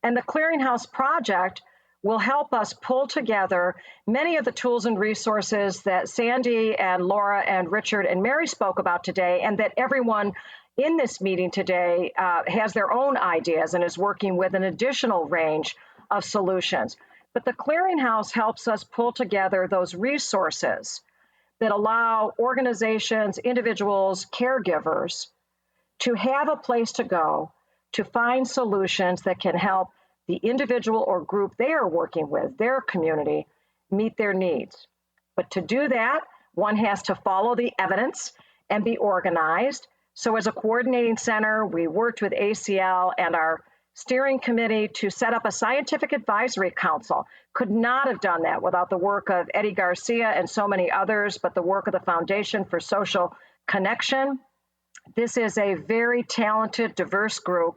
And the Clearinghouse Project will help us pull together many of the tools and resources that Sandy and Laura and Richard and Mary spoke about today, and that everyone in this meeting today has their own ideas and is working with an additional range of solutions. But the Clearinghouse helps us pull together those resources that allow organizations, individuals, caregivers to have a place to go to find solutions that can help the individual or group they are working with, their community, meet their needs. But to do that, one has to follow the evidence and be organized. So as a coordinating center, we worked with ACL and our steering committee to set up a scientific advisory council. Could not have done that without the work of Eddie Garcia and so many others, but the work of the Foundation for Social Connection. This is a very talented, diverse group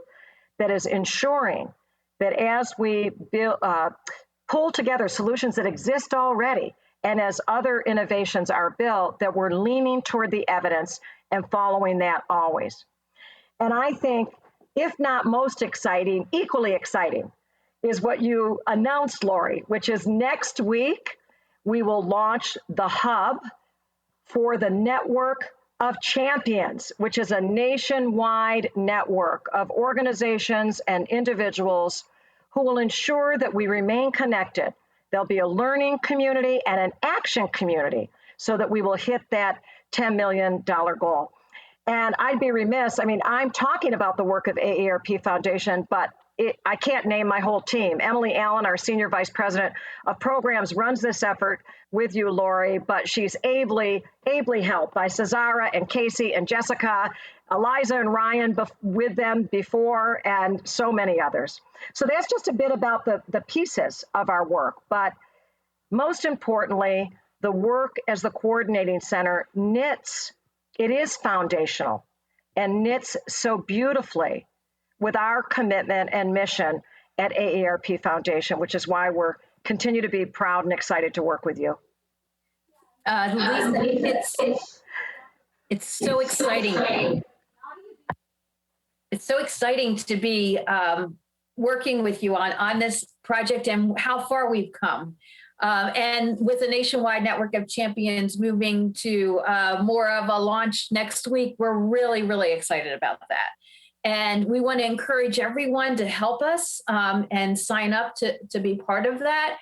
that is ensuring that as we pull together solutions that exist already, and as other innovations are built, that we're leaning toward the evidence and following that always. And I think, if not most exciting, equally exciting is what you announced, Lori, which is next week, we will launch the hub for the Network of Champions, which is a nationwide network of organizations and individuals who will ensure that we remain connected. There'll be a learning community and an action community so that we will hit that $10 million goal. And I'd be remiss, I'm talking about the work of AARP Foundation, but I can't name my whole team. Emily Allen, our Senior Vice President of Programs, runs this effort with you, Lori, but she's ably helped by Cesara and Casey and Jessica, Eliza and Ryan with them before, and so many others. So that's just a bit about the pieces of our work. But most importantly, the work as the coordinating center knits, it is foundational and knits so beautifully with our commitment and mission at AARP Foundation, which is why we're continue to be proud and excited to work with you. Lisa, it's so exciting. It's so exciting to be working with you on this project and how far we've come. And with a nationwide network of champions moving to more of a launch next week, we're really, really excited about that. And we want to encourage everyone to help us and sign up to be part of that,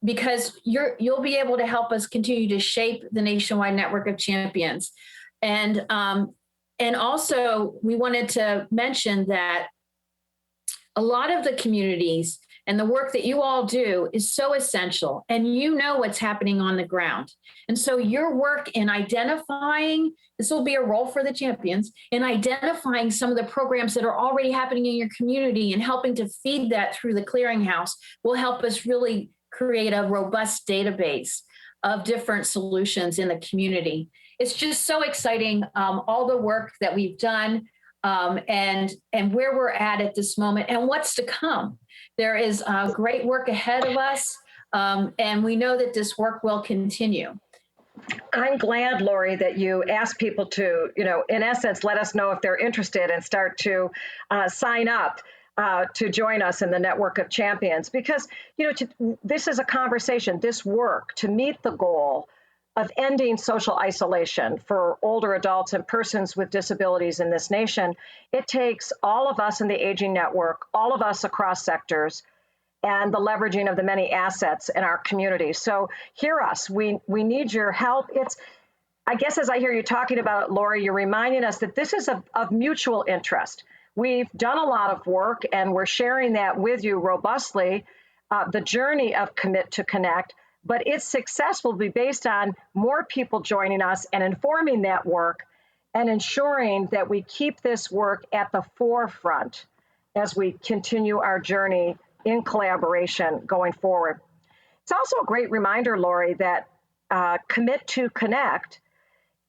because you'll be able to help us continue to shape the nationwide network of champions. And also, we wanted to mention that a lot of the communities and the work that you all do is so essential, and you know what's happening on the ground. And so your work in identifying, this will be a role for the champions, in identifying some of the programs that are already happening in your community and helping to feed that through the clearinghouse will help us really create a robust database of different solutions in the community. It's just so exciting, all the work that we've done and where we're at this moment and what's to come. There is great work ahead of us, and we know that this work will continue. I'm glad, Lori, that you asked people to, in essence, let us know if they're interested and start to sign up to join us in the Network of Champions. Because, this is a conversation, this work to meet the goal of ending social isolation for older adults and persons with disabilities in this nation. It takes all of us in the Aging Network, all of us across sectors, and the leveraging of the many assets in our community. So hear us, we need your help. I guess as I hear you talking about it, Lori, you're reminding us that this is of mutual interest. We've done a lot of work and we're sharing that with you robustly, the journey of Commit to Connect, but its success will be based on more people joining us and informing that work and ensuring that we keep this work at the forefront as we continue our journey in collaboration going forward. It's also a great reminder, Lori, that Commit to Connect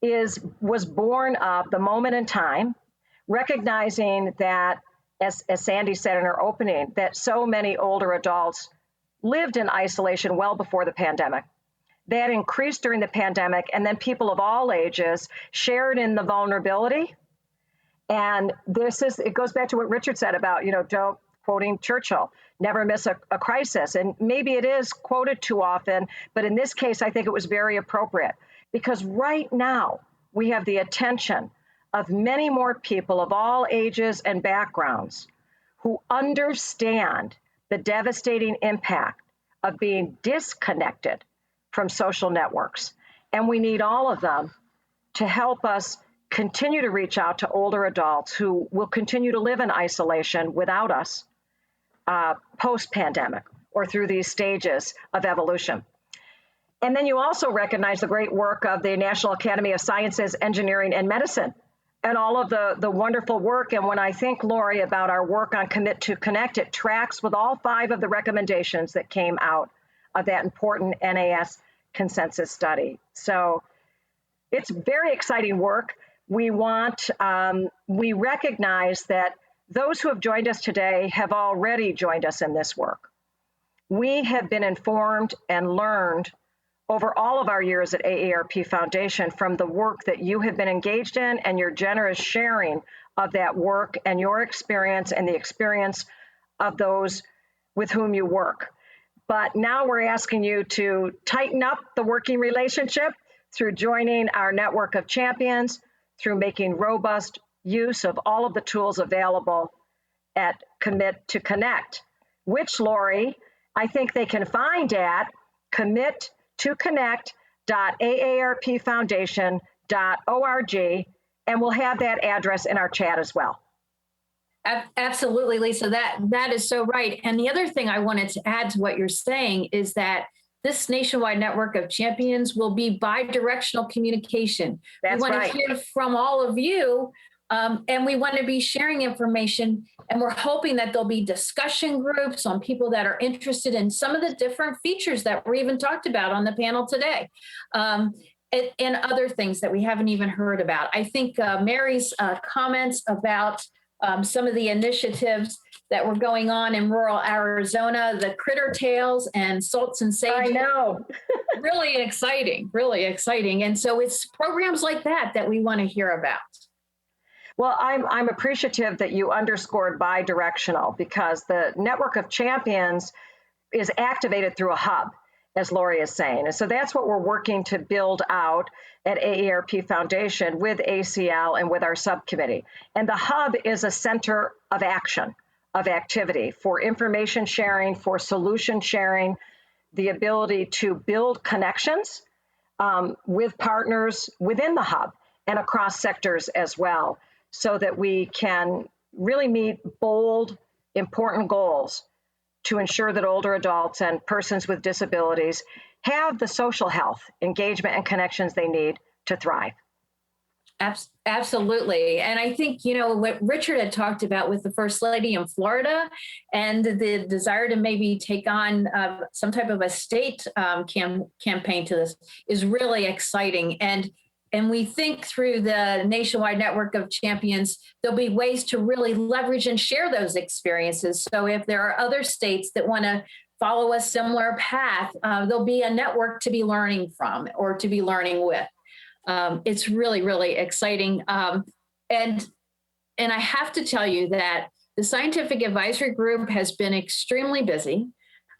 was born of the moment in time, recognizing that, as Sandy said in her opening, that so many older adults lived in isolation well before the pandemic. That increased during the pandemic, and then people of all ages shared in the vulnerability. And it goes back to what Richard said about, don't, quoting Churchill, never miss a crisis. And maybe it is quoted too often, but in this case, I think it was very appropriate because right now we have the attention of many more people of all ages and backgrounds who understand the devastating impact of being disconnected from social networks. And we need all of them to help us continue to reach out to older adults who will continue to live in isolation without us post-pandemic or through these stages of evolution. And then you also recognize the great work of the National Academy of Sciences, Engineering, and Medicine and all of the wonderful work. And when I think, Lori, about our work on Commit to Connect, it tracks with all 5 of the recommendations that came out of that important NAS consensus study. So it's very exciting work. We recognize that those who have joined us today have already joined us in this work. We have been informed and learned over all of our years at AARP Foundation from the work that you have been engaged in and your generous sharing of that work and your experience and the experience of those with whom you work. But now we're asking you to tighten up the working relationship through joining our network of champions, through making robust use of all of the tools available at Commit to Connect, which, Lori, I think they can find at committoconnect.aarpfoundation.org, and we'll have that address in our chat as well. Absolutely, Lisa. That is so right. And the other thing I wanted to add to what you're saying is that this nationwide network of champions will be bi-directional communication. That's we want right. to hear from all of you, and we want to be sharing information. And we're hoping that there'll be discussion groups on people that are interested in some of the different features that were even talked about on the panel today. And other things that we haven't even heard about. I think Mary's comments about some of the initiatives that were going on in rural Arizona, the critter tails and salts and sage. I know. Really exciting, really exciting. And so it's programs like that that we want to hear about. Well, I'm appreciative that you underscored bi-directional, because the network of champions is activated through a hub, as Lori is saying. And so that's what we're working to build out at AARP Foundation with ACL and with our subcommittee. And the hub is a center of action, of activity for information sharing, for solution sharing, the ability to build connections with partners within the hub and across sectors as well, so that we can really meet bold, important goals to ensure that older adults and persons with disabilities have the social health, engagement, and connections they need to thrive. Absolutely. And I think, you know, what Richard had talked about with the First Lady in Florida and the desire to maybe take on some type of a state campaign to this is really exciting. And we think through the nationwide network of champions, there'll be ways to really leverage and share those experiences. So if there are other states that want to follow a similar path, there'll be a network to be learning from or to be learning with. It's really, really exciting. And I have to tell you that the Scientific Advisory Group has been extremely busy,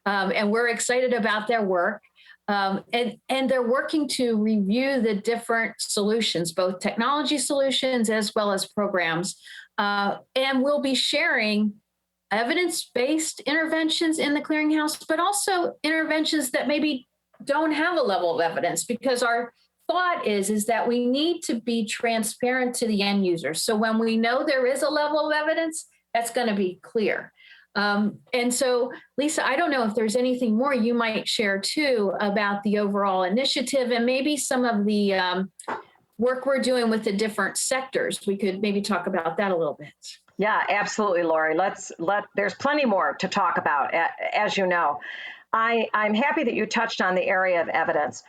and we're excited about their work. And they're working to review the different solutions, both technology solutions as well as programs. And we'll be sharing evidence-based interventions in the clearinghouse, but also interventions that maybe don't have a level of evidence, because our thought is that we need to be transparent to the end user. So when we know there is a level of evidence, that's going to be clear. And so, Lisa, I don't know if there's anything more you might share too about the overall initiative and maybe some of the work we're doing with the different sectors. We could maybe talk about that a little bit. Yeah, absolutely, Lori. There's plenty more to talk about, as you know. I'm happy that you touched on the area of evidence.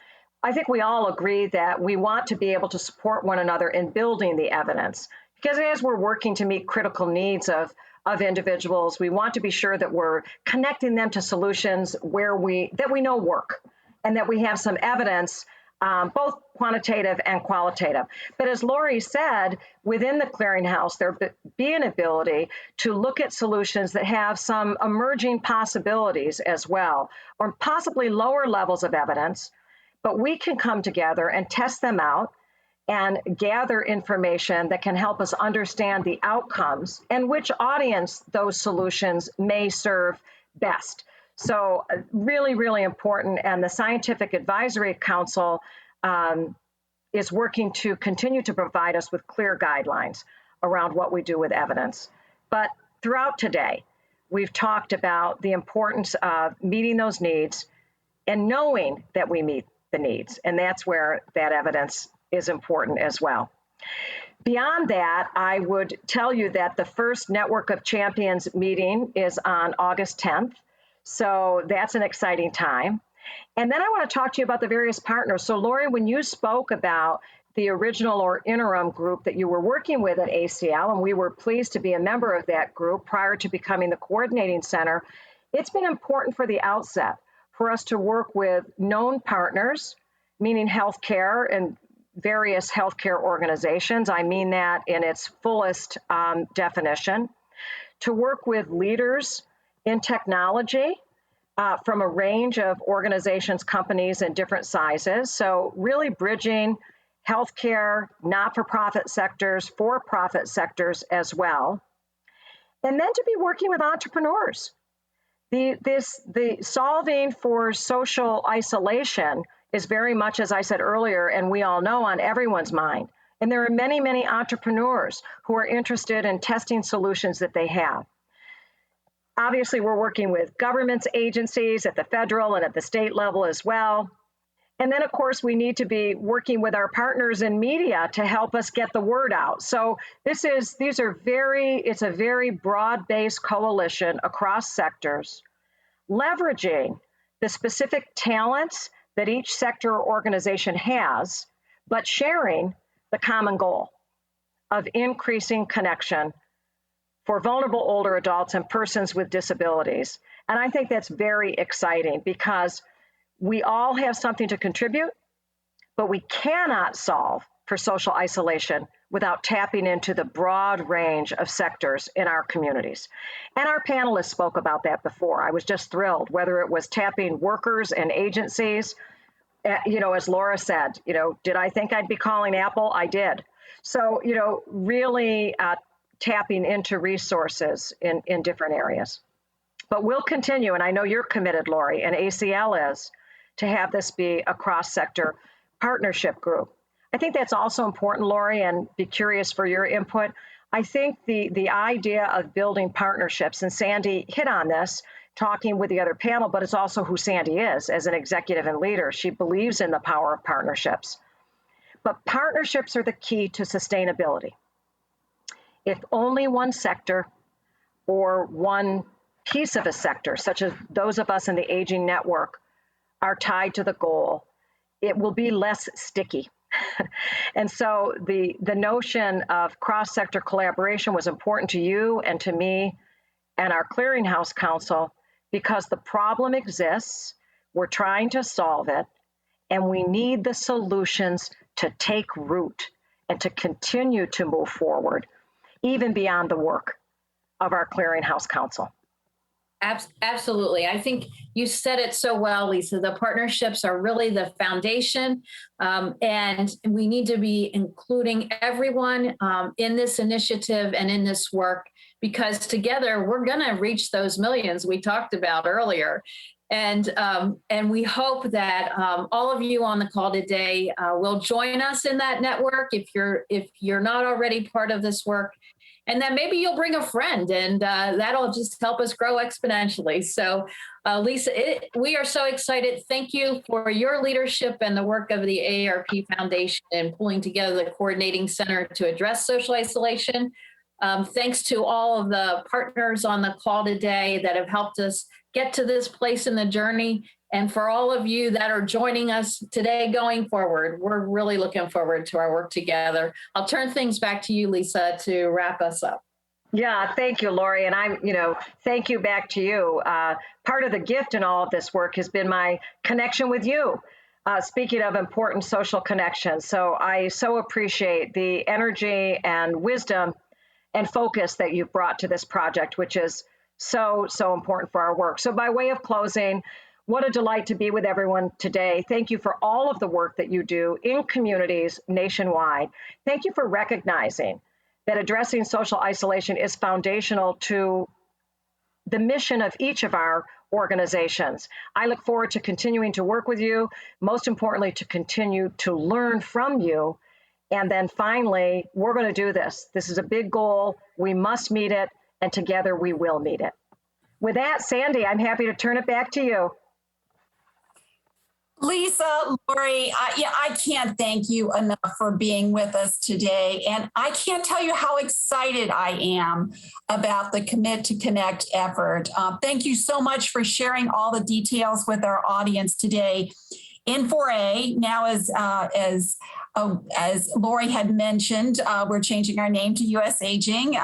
I think we all agree that we want to be able to support one another in building the evidence, because as we're working to meet critical needs of individuals, we want to be sure that we're connecting them to solutions that we know work, and that we have some evidence, both quantitative and qualitative. But as Lori said, within the clearinghouse, there be an ability to look at solutions that have some emerging possibilities as well, or possibly lower levels of evidence, but we can come together and test them out and gather information that can help us understand the outcomes and which audience those solutions may serve best. So really, really important. And the Scientific Advisory Council is working to continue to provide us with clear guidelines around what we do with evidence. But throughout today, we've talked about the importance of meeting those needs and knowing that we meet the needs. And that's where that evidence is important as well. Beyond that, I would tell you that the first Network of Champions meeting is on August 10th. So that's an exciting time. And then I want to talk to you about the various partners. So Lori, when you spoke about the original or interim group that you were working with at ACL, and we were pleased to be a member of that group prior to becoming the coordinating center, it's been important for the outset for us to work with known partners, meaning healthcare and various healthcare organizations. I mean that in its fullest definition. To work with leaders in technology from a range of organizations, companies, and different sizes. So really bridging healthcare, not-for-profit sectors, for-profit sectors as well. And then to be working with entrepreneurs. The solving for social isolation is very much, as I said earlier, and we all know, on everyone's mind. And there are many, many entrepreneurs who are interested in testing solutions that they have. Obviously, we're working with governments, agencies at the federal and at the state level as well. And then, of course, we need to be working with our partners in media to help us get the word out. So it's a very broad-based coalition across sectors, leveraging the specific talents that each sector or organization has, but sharing the common goal of increasing connection for vulnerable older adults and persons with disabilities. And I think that's very exciting because we all have something to contribute, but we cannot solve for social isolation without tapping into the broad range of sectors in our communities. And our panelists spoke about that before. I was just thrilled, whether it was tapping workers and agencies. As Laura said, did I think I'd be calling Apple? I did. So, really tapping into resources in different areas. But we'll continue, and I know you're committed, Lori, and ACL is, to have this be a cross-sector partnership group. I think that's also important, Lori, and be curious for your input. I think the idea of building partnerships, and Sandy hit on this, talking with the other panel, but it's also who Sandy is as an executive and leader. She believes in the power of partnerships. But partnerships are the key to sustainability. If only one sector or one piece of a sector, such as those of us in the aging network, are tied to the goal, it will be less sticky. And so the notion of cross-sector collaboration was important to you and to me and our Clearinghouse Council because the problem exists, we're trying to solve it, and we need the solutions to take root and to continue to move forward, even beyond the work of our Clearinghouse Council. Absolutely. I think you said it so well, Lisa. The partnerships are really the foundation, and we need to be including everyone in this initiative and in this work, because together we're going to reach those millions we talked about earlier. And we hope that all of you on the call today will join us in that network if you're not already part of this work. And then maybe you'll bring a friend, and that'll just help us grow exponentially. So, Lisa, we are so excited. Thank you for your leadership and the work of the Aarp Foundation in pulling together the coordinating center to address social isolation. Thanks to all of the partners on the call today that have helped us get to this place in the journey. And for all of you that are joining us today going forward, we're really looking forward to our work together. I'll turn things back to you, Lisa, to wrap us up. Yeah, thank you, Lori. And thank you back to you. Part of the gift in all of this work has been my connection with you. Speaking of important social connections. So I so appreciate the energy and wisdom and focus that you've brought to this project, which is so, so important for our work. So by way of closing, what a delight to be with everyone today. Thank you for all of the work that you do in communities nationwide. Thank you for recognizing that addressing social isolation is foundational to the mission of each of our organizations. I look forward to continuing to work with you, most importantly, to continue to learn from you. And then finally, we're going to do this. This is a big goal. We must meet it, and together we will meet it. With that, Sandy, I'm happy to turn it back to you. Lisa, Lori, I can't thank you enough for being with us today. And I can't tell you how excited I am about the Commit to Connect effort. Thank you so much for sharing all the details with our audience today. N4A, now as Lori had mentioned, we're changing our name to US Aging,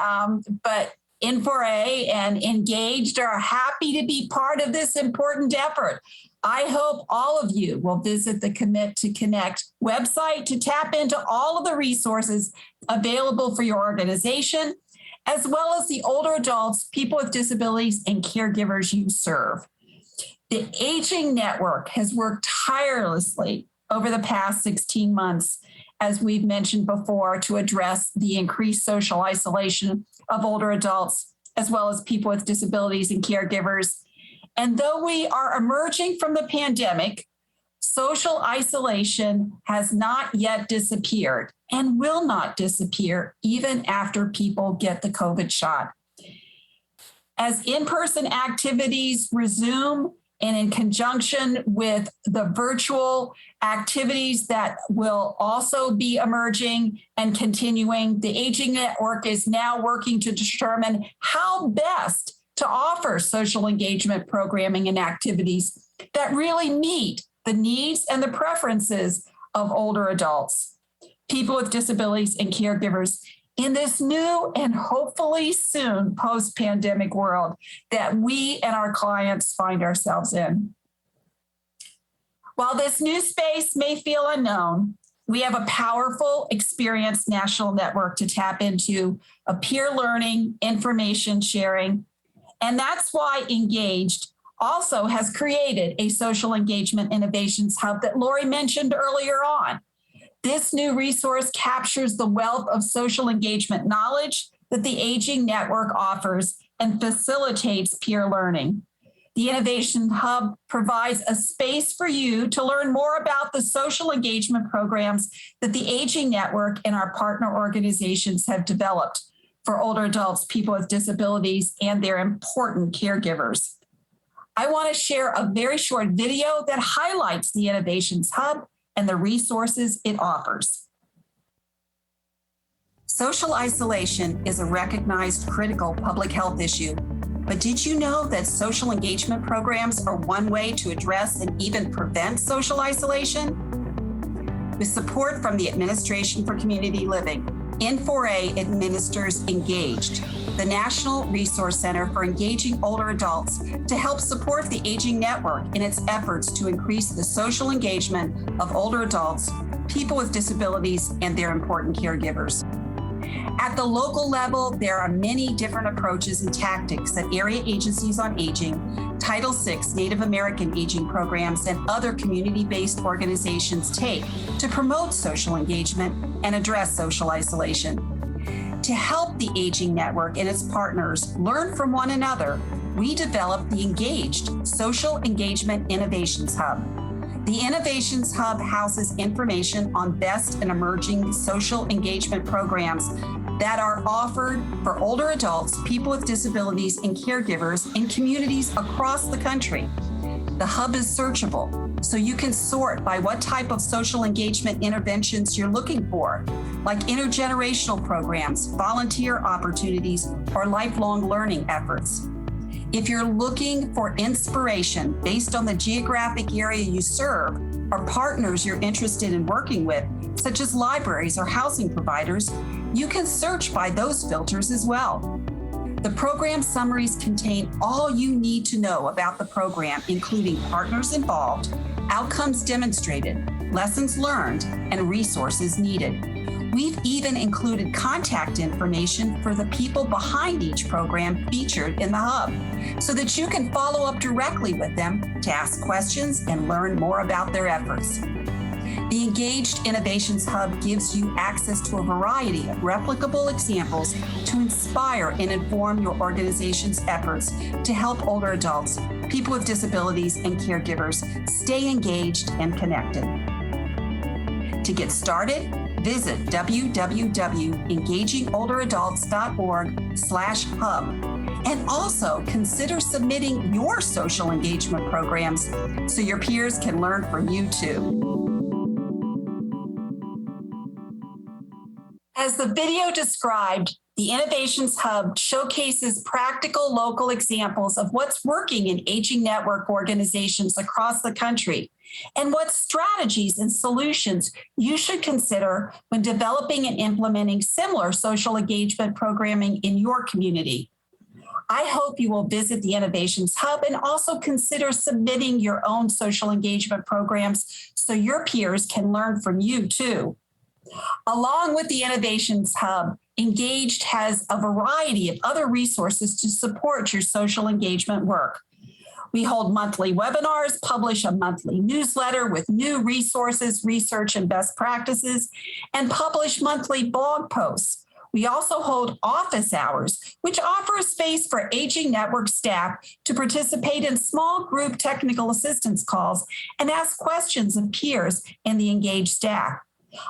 but N4A and engAGED are happy to be part of this important effort. I hope all of you will visit the Commit to Connect website to tap into all of the resources available for your organization, as well as the older adults, people with disabilities, and caregivers you serve. The Aging Network has worked tirelessly over the past 16 months, as we've mentioned before, to address the increased social isolation of older adults, as well as people with disabilities and caregivers. And though we are emerging from the pandemic, social isolation has not yet disappeared and will not disappear even after people get the COVID shot. As in-person activities resume, and in conjunction with the virtual activities that will also be emerging and continuing, the Aging Network is now working to determine how best to offer social engagement programming and activities that really meet the needs and the preferences of older adults, people with disabilities, and caregivers in this new and hopefully soon post-pandemic world that we and our clients find ourselves in. While this new space may feel unknown, we have a powerful, experienced national network to tap into, a peer learning, information sharing, and that's why engAGED also has created a social engagement innovations hub that Lori mentioned earlier on. This new resource captures the wealth of social engagement knowledge that the Aging Network offers and facilitates peer learning. The Innovation Hub provides a space for you to learn more about the social engagement programs that the Aging Network and our partner organizations have developed for older adults, people with disabilities, and their important caregivers. I want to share a very short video that highlights the Innovations Hub and the resources it offers. Social isolation is a recognized critical public health issue, but did you know that social engagement programs are one way to address and even prevent social isolation? With support from the Administration for Community Living, N4A administers engAGED, the National Resource Center for Engaging Older Adults, to help support the Aging Network in its efforts to increase the social engagement of older adults, people with disabilities, and their important caregivers. At the local level, there are many different approaches and tactics that area agencies on aging, Title VI Native American aging programs, and other community-based organizations take to promote social engagement and address social isolation. To help the Aging Network and its partners learn from one another, we developed the engAGED Social Engagement Innovations Hub. The Innovations Hub houses information on best and emerging social engagement programs that are offered for older adults, people with disabilities, and caregivers in communities across the country. The hub is searchable, so you can sort by what type of social engagement interventions you're looking for, like intergenerational programs, volunteer opportunities, or lifelong learning efforts. If you're looking for inspiration based on the geographic area you serve or partners you're interested in working with, such as libraries or housing providers, you can search by those filters as well. The program summaries contain all you need to know about the program, including partners involved, outcomes demonstrated, lessons learned, and resources needed. We've even included contact information for the people behind each program featured in the hub, so that you can follow up directly with them to ask questions and learn more about their efforts. The engAGED Innovations Hub gives you access to a variety of replicable examples to inspire and inform your organization's efforts to help older adults, people with disabilities, and caregivers stay engaged and connected. To get started, visit www.engagingolderadults.org/hub And also consider submitting your social engagement programs so your peers can learn from you too. As the video described, the Innovations Hub showcases practical local examples of what's working in aging network organizations across the country and what strategies and solutions you should consider when developing and implementing similar social engagement programming in your community. I hope you will visit the Innovations Hub and also consider submitting your own social engagement programs so your peers can learn from you too. Along with the Innovations Hub, engAGED has a variety of other resources to support your social engagement work. We hold monthly webinars, publish a monthly newsletter with new resources, research, and best practices, and publish monthly blog posts. We also hold office hours, which offer a space for aging network staff to participate in small group technical assistance calls and ask questions of peers and the engaged staff.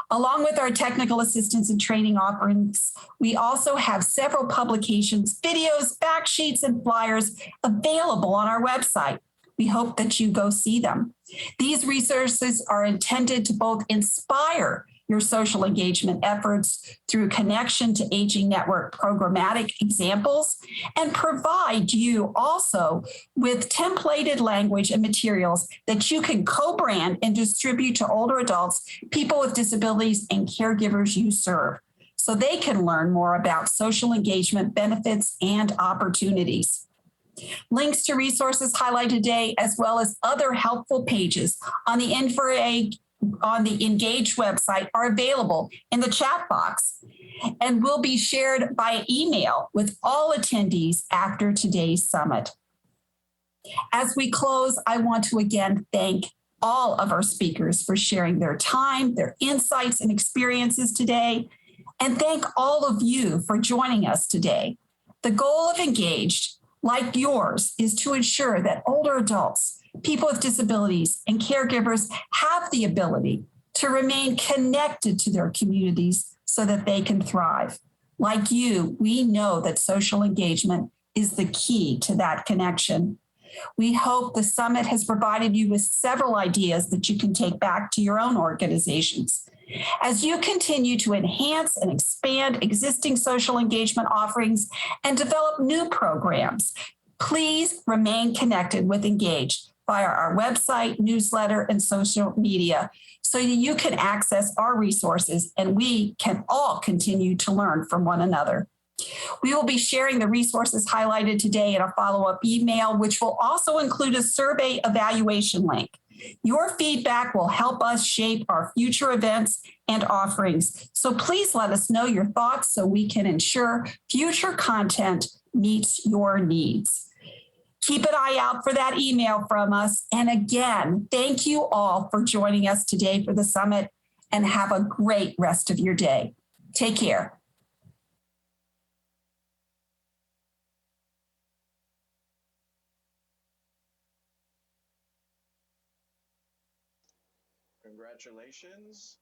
Along with our technical assistance and training offerings, we also have several publications, videos, fact sheets, and flyers available on our website. We hope that you go see them. These resources are intended to both inspire your social engagement efforts through connection to aging network programmatic examples and provide you also with templated language and materials that you can co-brand and distribute to older adults, people with disabilities, and caregivers you serve, so they can learn more about social engagement benefits and opportunities. Links to resources highlighted today, as well as other helpful pages on the engAGED website, are available in the chat box and will be shared by email with all attendees after today's summit. As we close, I want to again thank all of our speakers for sharing their time, their insights, and experiences today, and thank all of you for joining us today. The goal of engAGED, like yours, is to ensure that older adults, people with disabilities, and caregivers have the ability to remain connected to their communities so that they can thrive. Like you, we know that social engagement is the key to that connection. We hope the summit has provided you with several ideas that you can take back to your own organizations. As you continue to enhance and expand existing social engagement offerings and develop new programs, please remain connected with engAGED via our website, newsletter, and social media so you can access our resources and we can all continue to learn from one another. We will be sharing the resources highlighted today in a follow-up email, which will also include a survey evaluation link. Your feedback will help us shape our future events and offerings. So please let us know your thoughts so we can ensure future content meets your needs. Keep an eye out for that email from us. And again, thank you all for joining us today for the summit, and have a great rest of your day. Take care. Congratulations.